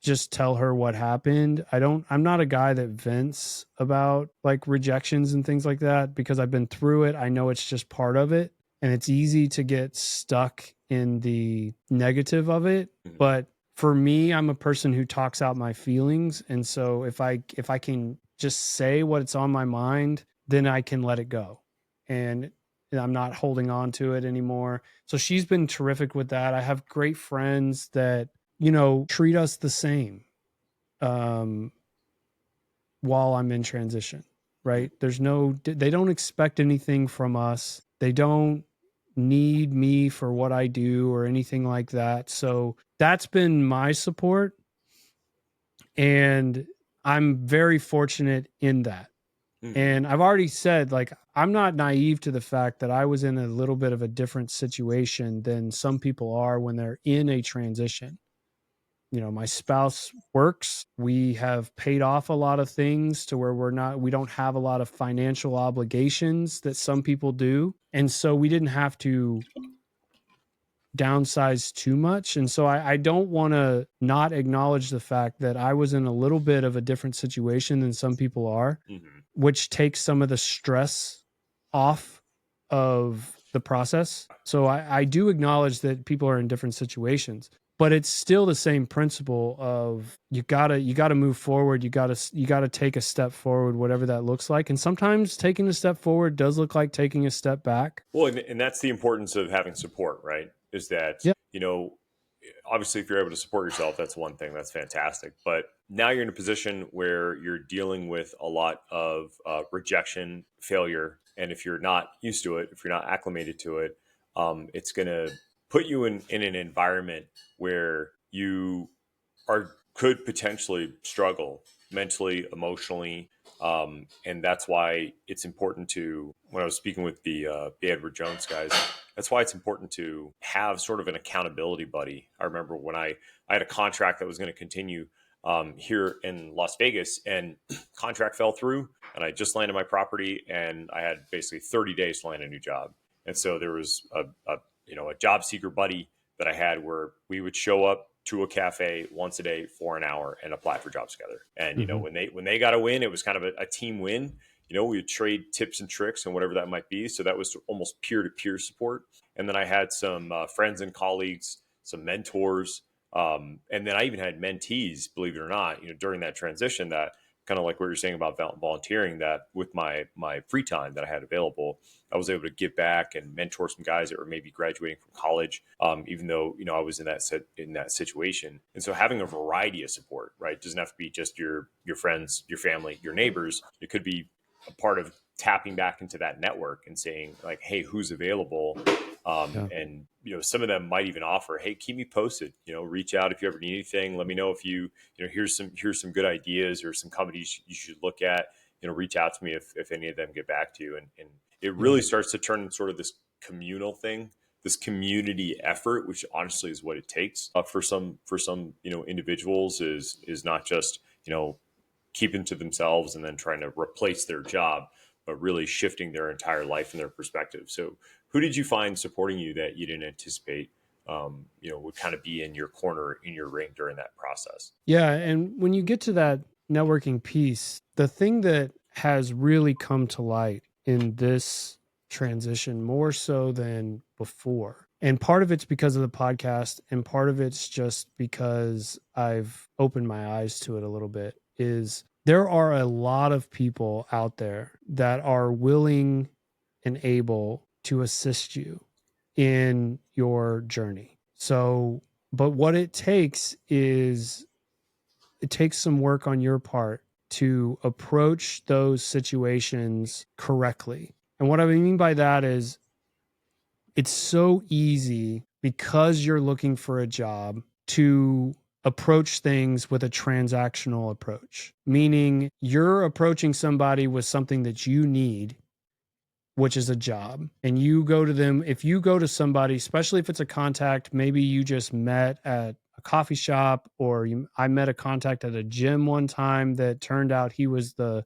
just tell her what happened. I'm not a guy that vents about like rejections and things like that, because I've been through it. I know it's just part of it, and it's easy to get stuck in the negative of it. But for me, I'm a person who talks out my feelings, and so if I can just say what's on my mind, then I can let it go, and I'm not holding on to it anymore. So she's been terrific with that. I have great friends that treat us the same um, while I'm in transition, right? They don't expect anything from us. They don't need me for what I do or anything like that. So that's been my support. And I'm very fortunate in that. And I've already said, like, I'm not naive to the fact that I was in a little bit of a different situation than some people are when they're in a transition. My spouse works. We have paid off a lot of things to where we don't have a lot of financial obligations that some people do. And so we didn't have to downsize too much. And so I don't want to not acknowledge the fact that I was in a little bit of a different situation than some people are, which takes some of the stress off of the process. So I do acknowledge that people are in different situations, but it's still the same principle of you gotta move forward. You gotta take a step forward, whatever that looks like. And sometimes taking a step forward does look like taking a step back. Well, and that's the importance of having support, right? Is that, Yeah. Obviously, if you're able to support yourself, that's one thing. That's fantastic. But now you're in a position where you're dealing with a lot of rejection, failure. And if you're not used to it, if you're not acclimated to it, it's going to put you in an environment where you could potentially struggle mentally, emotionally. And that's why it's important to, when I was speaking with the Edward Jones guys, that's why it's important to have sort of an accountability buddy. I remember when I had a contract that was going to continue here in Las Vegas, and contract fell through, and I just landed my property, and I had basically 30 days to land a new job. And so there was a job seeker buddy that I had where we would show up to a cafe once a day for an hour and apply for jobs together. And when they got a win, it was kind of a team win. We would trade tips and tricks and whatever that might be. So that was almost peer-to-peer support. And then I had some friends and colleagues, some mentors, and then I even had mentees, believe it or not, during that transition, that kind of like what you're saying about volunteering, that with my free time that I had available, I was able to give back and mentor some guys that were maybe graduating from college, even though I was in that situation. And so having a variety of support, right, it doesn't have to be just your friends, your family, your neighbors. It could be a part of tapping back into that network and saying like, hey, who's available? And some of them might even offer, hey, keep me posted, reach out if you ever need anything. Let me know if here's some good ideas or some companies you should look at. Reach out to me if any of them get back to you. And it really starts to turn sort of this communal thing, this community effort, which honestly is what it takes for some individuals, is not just keeping to themselves and then trying to replace their job, but really shifting their entire life and their perspective. So who did you find supporting you that you didn't anticipate would kind of be in your corner, in your ring during that process? Yeah. And when you get to that networking piece, the thing that has really come to light in this transition more so than before, and part of it's because of the podcast, and part of it's just because I've opened my eyes to it a little bit, is there are a lot of people out there that are willing and able to assist you in your journey. So, but what it takes is it takes some work on your part to approach those situations correctly. And what I mean by that is it's so easy because you're looking for a job to approach things with a transactional approach, meaning you're approaching somebody with something that you need, which is a job. And you go to them, if you go to somebody, especially if it's a contact, maybe you just met at a coffee shop, or I met a contact at a gym one time that turned out he was the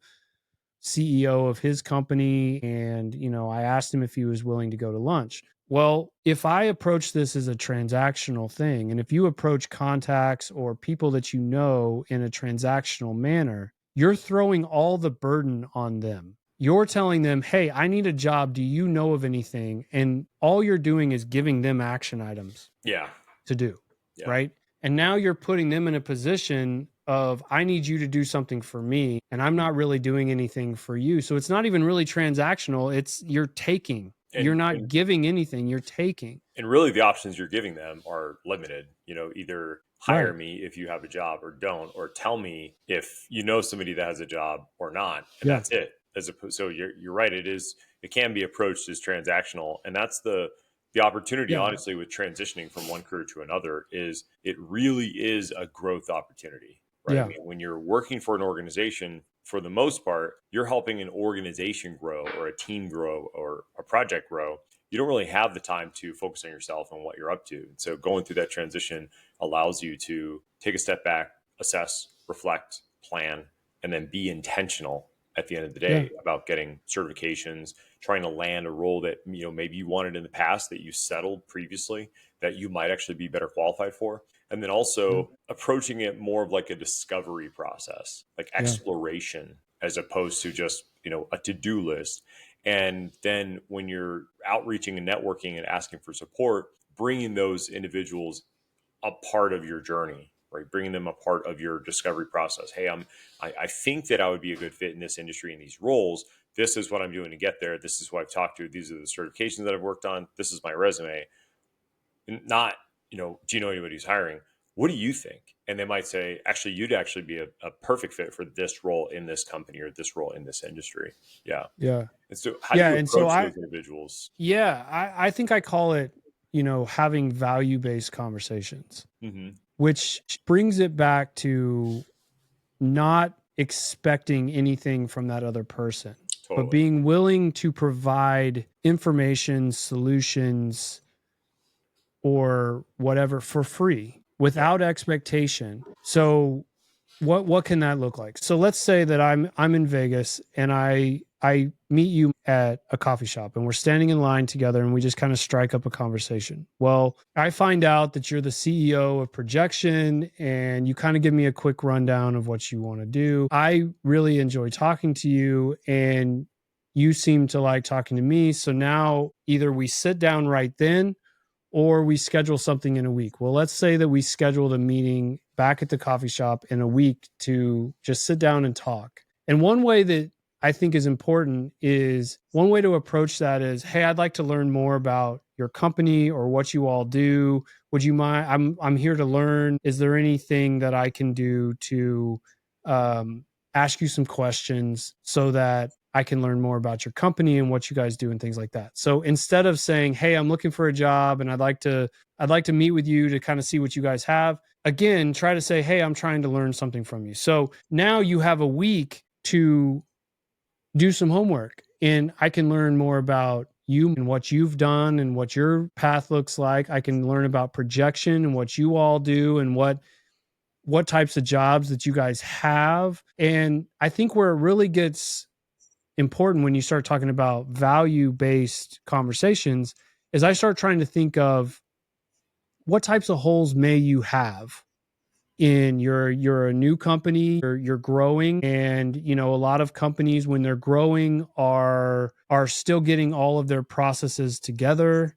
CEO of his company. And, I asked him if he was willing to go to lunch. Well, if I approach this as a transactional thing, and if you approach contacts or people that in a transactional manner, you're throwing all the burden on them. You're telling them, hey, I need a job. Do you know of anything? And all you're doing is giving them action items to do, right? And now you're putting them in a position of, I need you to do something for me, and I'm not really doing anything for you. So it's not even really transactional. It's you're taking. You're not giving anything, you're taking. And really the options you're giving them are limited. Either hire me if you have a job, or don't, or tell me if you know somebody that has a job or not. And that's it. So you're right. It can be approached as transactional. And that's the opportunity, honestly, with transitioning from one career to another, is it really is a growth opportunity, right? I mean, when you're working for an organization, for the most part, you're helping an organization grow, or a team grow, or a project grow. You don't really have the time to focus on yourself and what you're up to. And so going through that transition allows you to take a step back, assess, reflect, plan, and then be intentional at the end of the day about getting certifications, trying to land a role that maybe you wanted in the past, that you settled previously, that you might actually be better qualified for. And then also approaching it more of like a discovery process, like exploration, as opposed to just, a to-do list. And then when you're outreaching and networking and asking for support, bringing those individuals a part of your journey, right? Bringing them a part of your discovery process. Hey, I think that I would be a good fit in this industry, in these roles. This is what I'm doing to get there. This is who I've talked to. These are the certifications that I've worked on. This is my resume. Not, do you know anybody who's hiring? What do you think? And they might say, actually, you'd actually be a perfect fit for this role in this company, or this role in this industry. Yeah. Yeah. And so how do you approach those individuals? Yeah. I think I call it, having value-based conversations, which brings it back to not expecting anything from that other person, but Totally. being willing to provide information, solutions, or whatever for free without expectation. So what can that look like? So let's say that I'm in Vegas and I meet you at a coffee shop and we're standing in line together and we just kind of strike up a conversation. Well, I find out that you're the CEO of Projection and you kind of give me a quick rundown of what you want to do. I really enjoy talking to you and you seem to like talking to me. So now either we sit down right then or we schedule something in a week. Well, let's say that we scheduled a meeting back at the coffee shop in a week to just sit down and talk. And one way that I think is important is one way to approach that is, hey, I'd like to learn more about your company or what you all do. Would you mind? I'm here to learn. Is there anything that I can do to ask you some questions so that I can learn more about your company and what you guys do and things like that. So instead of saying, "Hey, I'm looking for a job and I'd like to meet with you to kind of see what you guys have." Again, try to say, "Hey, I'm trying to learn something from you." So now you have a week to do some homework and I can learn more about you and what you've done and what your path looks like. I can learn about projection and what you all do and what types of jobs that you guys have. And I think where it really gets important when you start talking about value-based conversations is I start trying to think of what types of holes may you have in you're a new company, you're growing, and you know a lot of companies when they're growing are still getting all of their processes together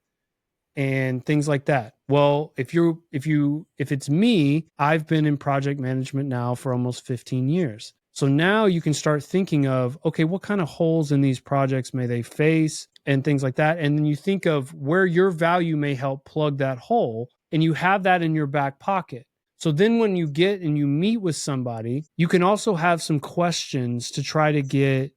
and things like that. Well, if it's me, I've been in project management now for almost 15 years. So now you can start thinking of, okay, what kind of holes in these projects may they face and things like that. And then you think of where your value may help plug that hole and you have that in your back pocket. So then when you get and you meet with somebody, you can also have some questions to try to get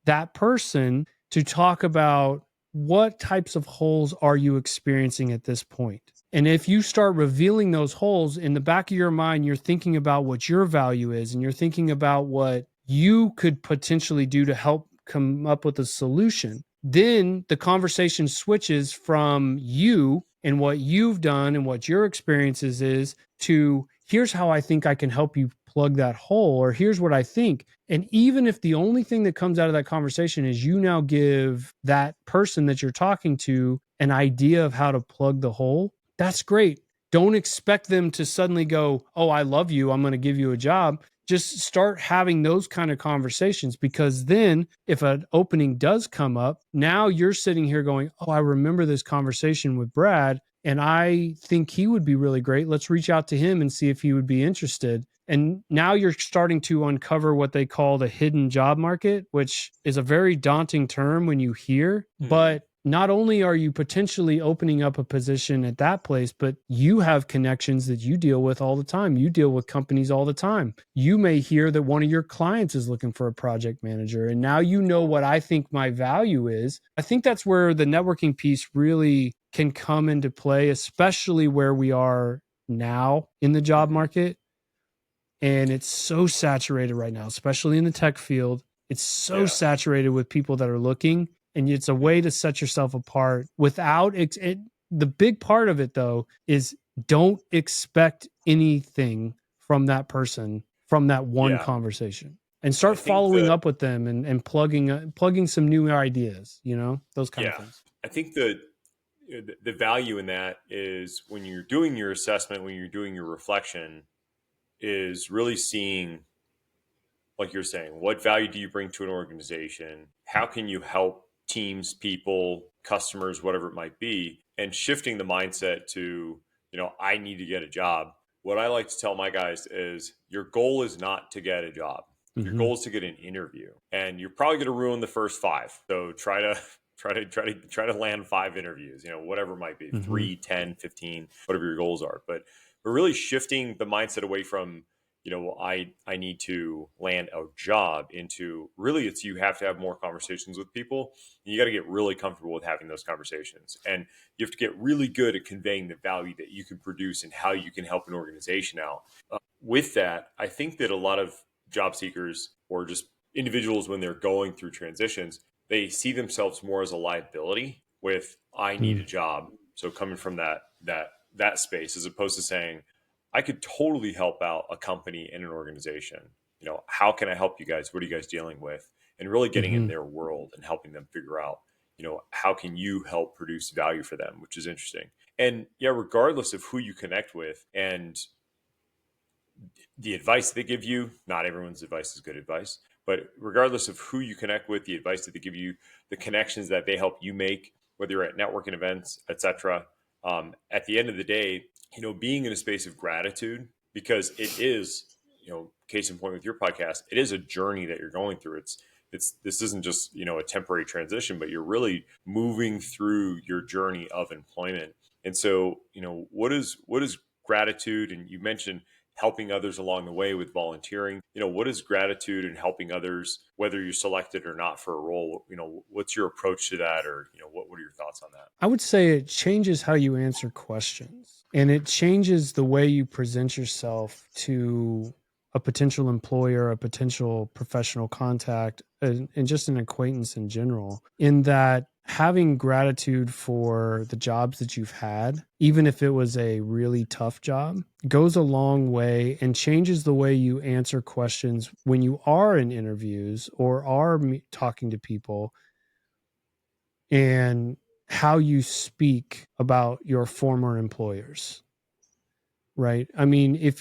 that person to talk about what types of holes are you experiencing at this point? And if you start revealing those holes in the back of your mind, you're thinking about what your value is and you're thinking about what you could potentially do to help come up with a solution. Then the conversation switches from you and what you've done and what your experiences is to here's how I think I can help you plug that hole, or here's what I think. And even if the only thing that comes out of that conversation is you now give that person that you're talking to an idea of how to plug the hole, that's great. Don't expect them to suddenly go, "Oh, I love you. I'm going to give you a job." Just start having those kind of conversations because then if an opening does come up, now you're sitting here going, "Oh, I remember this conversation with Brad and I think he would be really great. Let's reach out to him and see if he would be interested." And now you're starting to uncover what they call the hidden job market, which is a very daunting term when you hear, but not only are you potentially opening up a position at that place, but you have connections that you deal with all the time. You deal with companies all the time. You may hear that one of your clients is looking for a project manager, and now you know what I think my value is. I think that's where the networking piece really can come into play, especially where we are now in the job market. And it's so saturated right now, especially in the tech field. It's so saturated with people that are looking, and it's a way to set yourself apart without it. The big part of it, though, is don't expect anything from that person from that one conversation, and start following up with them and plugging some new ideas. You know, those kind of things. I think the value in that is when you're doing your assessment, when you're doing your reflection, is really seeing, like you're saying, what value do you bring to an organization? How can you help teams, people, customers, whatever it might be, and shifting the mindset to, I need to get a job. What I like to tell my guys is your goal is not to get a job. Your goal is to get an interview, and you're probably going to ruin the first 5. So try to land 5 interviews, whatever it might be, 3, 10, 15, whatever your goals are. But really shifting the mindset away from, I need to land a job into really it's you have to have more conversations with people. You got to get really comfortable with having those conversations. And you have to get really good at conveying the value that you can produce and how you can help an organization out. With that, I think that a lot of job seekers or just individuals when they're going through transitions, they see themselves more as a liability with I need a job. So coming from that space, as opposed to saying, I could totally help out a company and an organization. How can I help you guys? What are you guys dealing with? And really getting in their world and helping them figure out, how can you help produce value for them, which is interesting. And yeah, regardless of who you connect with and the advice they give you, not everyone's advice is good advice, but regardless of who you connect with, the advice that they give you, the connections that they help you make, whether you're at networking events, etc. At the end of the day, being in a space of gratitude, because it is, case in point with your podcast, it is a journey that you're going through. This isn't just, a temporary transition, but you're really moving through your journey of employment. And so, what is gratitude? And you mentioned helping others along the way with volunteering. What is gratitude and helping others, whether you're selected or not for a role? What's your approach to that? Or, what are your thoughts on that? I would say it changes how you answer questions, and it changes the way you present yourself to a potential employer, a potential professional contact, and just an acquaintance in general, in that having gratitude for the jobs that you've had, even if it was a really tough job, goes a long way and changes the way you answer questions when you are in interviews or are talking to people, and how you speak about your former employers. Right? I mean,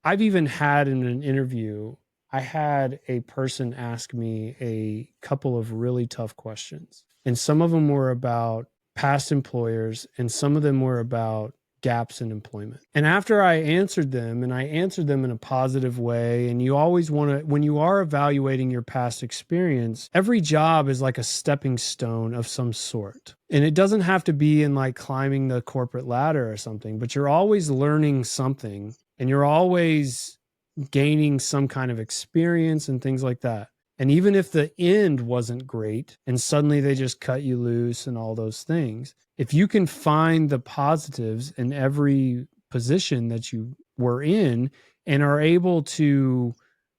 I've even had in an interview, I had a person ask me a couple of really tough questions. And some of them were about past employers, and some of them were about gaps in employment. And after I answered them, and I answered them in a positive way, and you always want to, when you are evaluating your past experience, every job is like a stepping stone of some sort. And it doesn't have to be in like climbing the corporate ladder or something, but you're always learning something, and you're always gaining some kind of experience and things like that. And even if the end wasn't great and suddenly they just cut you loose and all those things, if you can find the positives in every position that you were in and are able to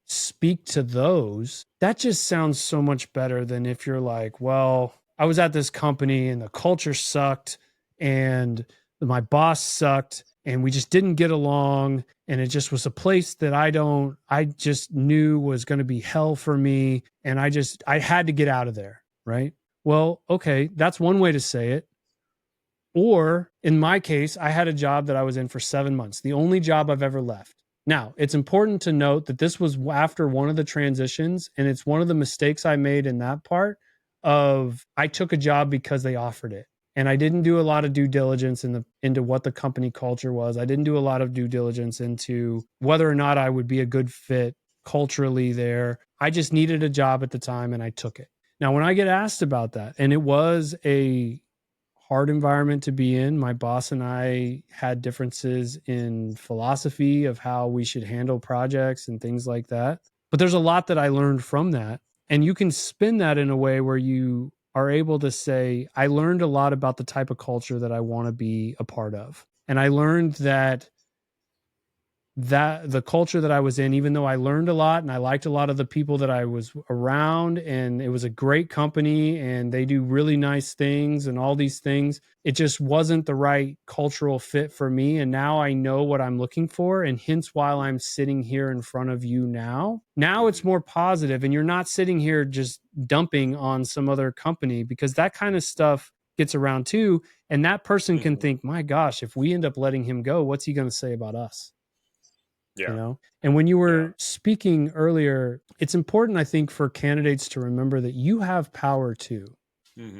speak to those, that just sounds so much better than if you're like, well, I was at this company and the culture sucked and my boss sucked and we just didn't get along, and it just was a place that I just knew was going to be hell for me, and I had to get out of there, right? Well, okay, that's one way to say it. Or in my case, I had a job that I was in for 7 months, the only job I've ever left. Now, it's important to note that this was after one of the transitions, and it's one of the mistakes I made in that part of I took a job because they offered it. And I didn't do a lot of due diligence into what the company culture was. I didn't do a lot of due diligence into whether or not I would be a good fit culturally there. I just needed a job at the time and I took it. Now, when I get asked about that, and it was a hard environment to be in, my boss and I had differences in philosophy of how we should handle projects and things like that. But there's a lot that I learned from that. And you can spin that in a way where you are able to say, I learned a lot about the type of culture that I want to be a part of. And I learned that the culture that I was in, even though I learned a lot and I liked a lot of the people that I was around, and it was a great company and they do really nice things and all these things, it just wasn't the right cultural fit for me. And now I know what I'm looking for. And hence, while I'm sitting here in front of you now it's more positive, and you're not sitting here just dumping on some other company, because that kind of stuff gets around too. And that person can think, my gosh, if we end up letting him go, what's he going to say about us? Yeah. And when you were speaking earlier, it's important, I think, for candidates to remember that you have power too.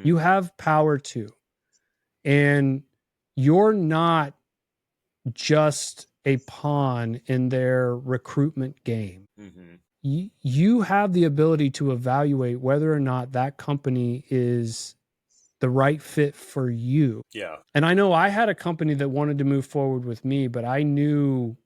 You have power too. And you're not just a pawn in their recruitment game. You have the ability to evaluate whether or not that company is the right fit for you. Yeah. And I know I had a company that wanted to move forward with me, but I knew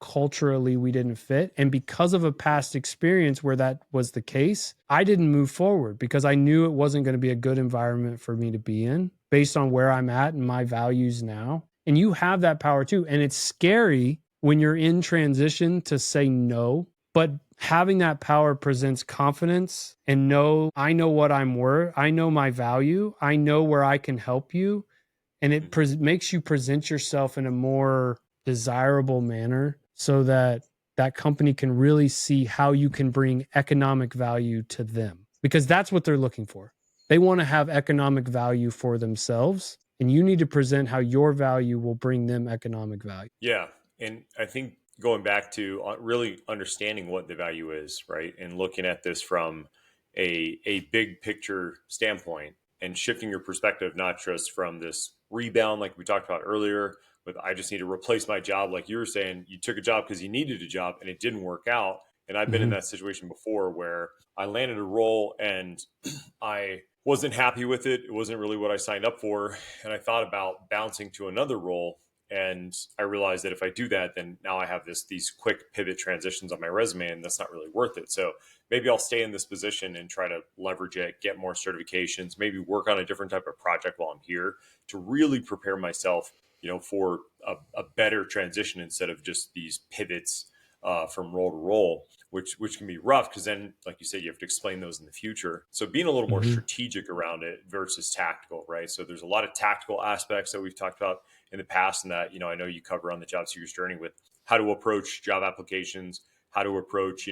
culturally we didn't fit. And because of a past experience where that was the case, I didn't move forward because I knew it wasn't going to be a good environment for me to be in based on where I'm at and my values now. And you have that power too. And it's scary when you're in transition to say no But having that power presents confidence and I know what I'm worth. I know my value. I know where I can help you. And it makes you present yourself in a more desirable manner so that that company can really see how you can bring economic value to them, because that's what they're looking for. They want to have economic value for themselves, and you need to present how your value will bring them economic value. Yeah. And I think going back to really understanding what the value is, right? And looking at this from a big picture standpoint and shifting your perspective, not just from this rebound, like we talked about earlier, with I just need to replace my job. Like you were saying, you took a job because you needed a job and it didn't work out. And I've been in Mm-hmm. that situation before where I landed a role and I wasn't happy with it. It wasn't really what I signed up for. And I thought about bouncing to another role, and I realized that if I do that, then now I have these quick pivot transitions on my resume, and that's not really worth it. So maybe I'll stay in this position and try to leverage it, get more certifications, maybe work on a different type of project while I'm here to really prepare myself, for a better transition instead of just these pivots from role to role, which can be rough because then, like you said, you have to explain those in the future. So being a little more Mm-hmm. strategic around it versus tactical, right? So there's a lot of tactical aspects that we've talked about in the past, and that I know you cover on the job seekers journey with how to approach job applications, how to approach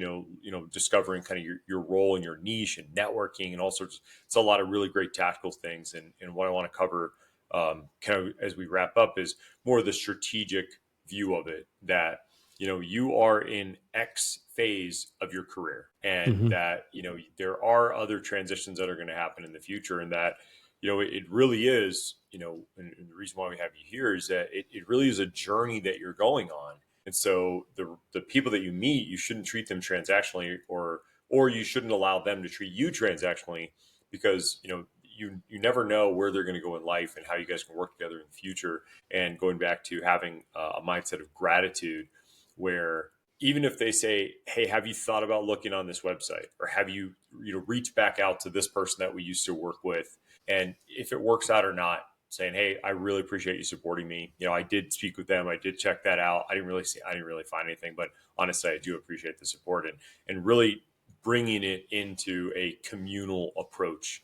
discovering kind of your role and your niche and networking and all sorts. It's a lot of really great tactical things, and what I want to cover kind of as we wrap up is more of the strategic view of it, that you are in X phase of your career, and Mm-hmm. that there are other transitions that are going to happen in the future, and that it really is, and the reason why we have you here is that it really is a journey that you're going on. And so the people that you meet, you shouldn't treat them transactionally, or you shouldn't allow them to treat you transactionally, because you never know where they're going to go in life and how you guys can work together in the future. And going back to having a mindset of gratitude, where even if they say, hey, have you thought about looking on this website, or have you reached back out to this person that we used to work with, and if it works out or not, saying, hey, I really appreciate you supporting me. I did speak with them, I did check that out, I didn't really find anything, but honestly, I do appreciate the support. And really bringing it into a communal approach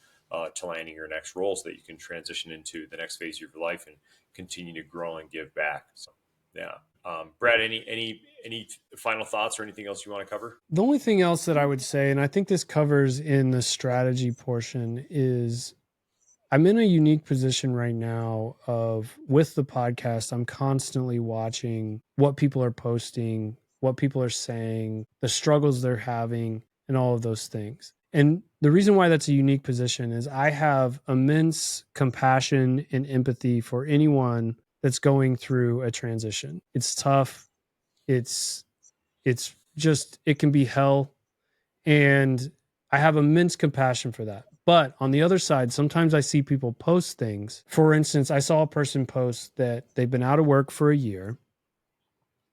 to landing your next role, so that you can transition into the next phase of your life and continue to grow and give back. So yeah. Brad, any final thoughts or anything else you want to cover? The only thing else that I would say, and I think this covers in the strategy portion, is I'm in a unique position right now of, with the podcast, I'm constantly watching what people are posting, what people are saying, the struggles they're having, and all of those things. And the reason why that's a unique position is I have immense compassion and empathy for anyone that's going through a transition. It's tough. It's just, it can be hell. And I have immense compassion for that. But on the other side, sometimes I see people post things. For instance, I saw a person post that they've been out of work for a year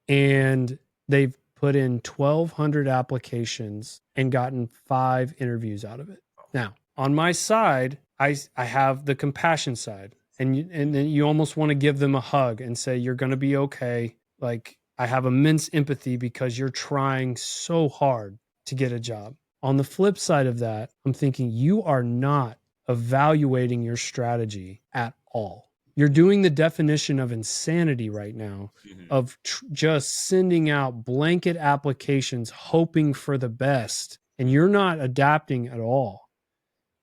and they've put in 1,200 applications and gotten 5 interviews out of it. Now, on my side, I have the compassion side, and then you almost want to give them a hug and say, you're going to be okay. Like, I have immense empathy because you're trying so hard to get a job. On the flip side of that, I'm thinking you are not evaluating your strategy at all. You're doing the definition of insanity right now, of just sending out blanket applications, hoping for the best, and you're not adapting at all.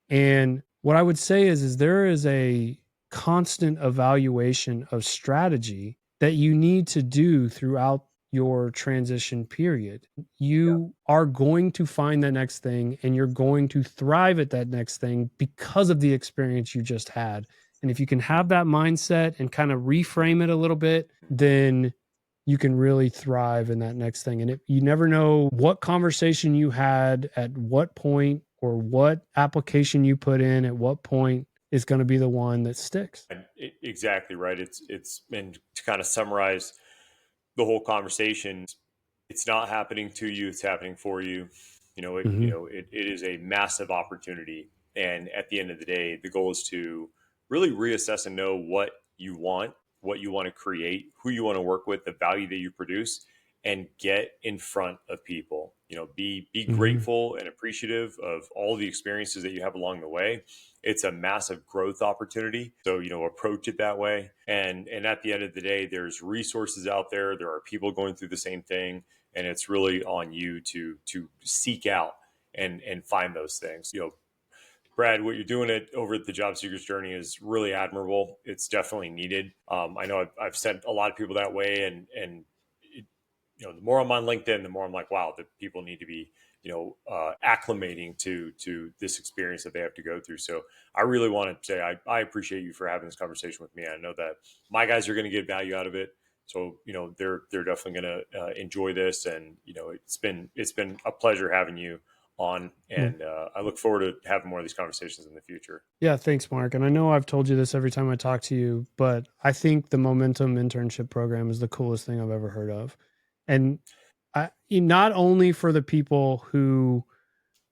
And what I would say is there is a constant evaluation of strategy that you need to do throughout your transition period. You are going to find the next thing and you're going to thrive at that next thing because of the experience you just had. And if you can have that mindset and kind of reframe it a little bit, then you can really thrive in that next thing. And you never know what conversation you had at what point, or what application you put in at what point is going to be the one that sticks. Exactly right. And to kind of summarize the whole conversation, it's not happening to you, it's happening for you. Mm-hmm. It is a massive opportunity. And at the end of the day, the goal is to really reassess and know what you want to create, who you want to work with, the value that you produce, and get in front of people. Be Mhm. grateful and appreciative of all the experiences that you have along the way. It's a massive growth opportunity. So, approach it that way. And at the end of the day, there's resources out there. There are people going through the same thing. And it's really on you to seek out and find those things. Brad, what you're doing over at the Job Seekers Journey is really admirable. It's definitely needed. I know I've sent a lot of people that way, and the more I'm on LinkedIn, the more I'm like, wow, the people need to be, acclimating to this experience that they have to go through. So I really want to say I appreciate you for having this conversation with me. I know that my guys are going to get value out of it. So they're definitely going to enjoy this, and it's been a pleasure having you on, Well, and I look forward to having more of these conversations in the future. yeah, thanks, Mark. And I know I've told you this every time I talk to you, but I think the Momentum internship program is the coolest thing I've ever heard of. And not only for the people who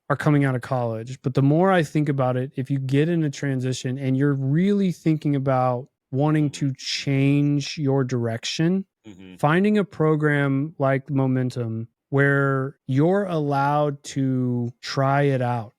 are coming out of college, but the more I think about it, if you get in a transition and you're really thinking about wanting Mm-hmm. to change your direction, Mm-hmm. finding a program like Momentum where you're allowed to try it out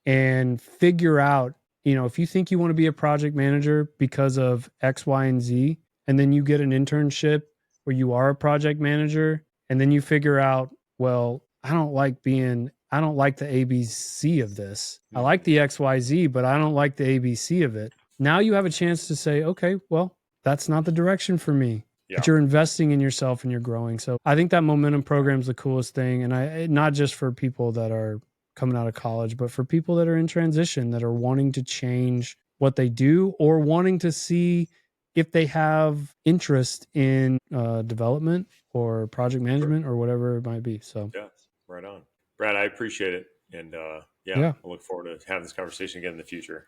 and figure out, if you think you want to be a project manager because of X, Y, and Z, and then you get an internship where you are a project manager, and then you figure out, well, I don't like the ABC of this. I like Mm-hmm. the XYZ, but I don't like the ABC of it. Now you have a chance to say, okay, well, that's not the direction for me. But Yeah. you're investing in yourself and you're growing. So I think that momentum program is the coolest thing. And not just for people that are coming out of college, but for people that are in transition that are wanting to change what they do or wanting to see if they have interest in development or project Sure. management or whatever it might be. So, Yeah. Right on. Brad, I appreciate it. And yeah, yeah, I look forward to having this conversation again in the future.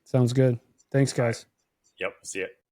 sounds good. Thanks, All right. guys. Yep. See ya.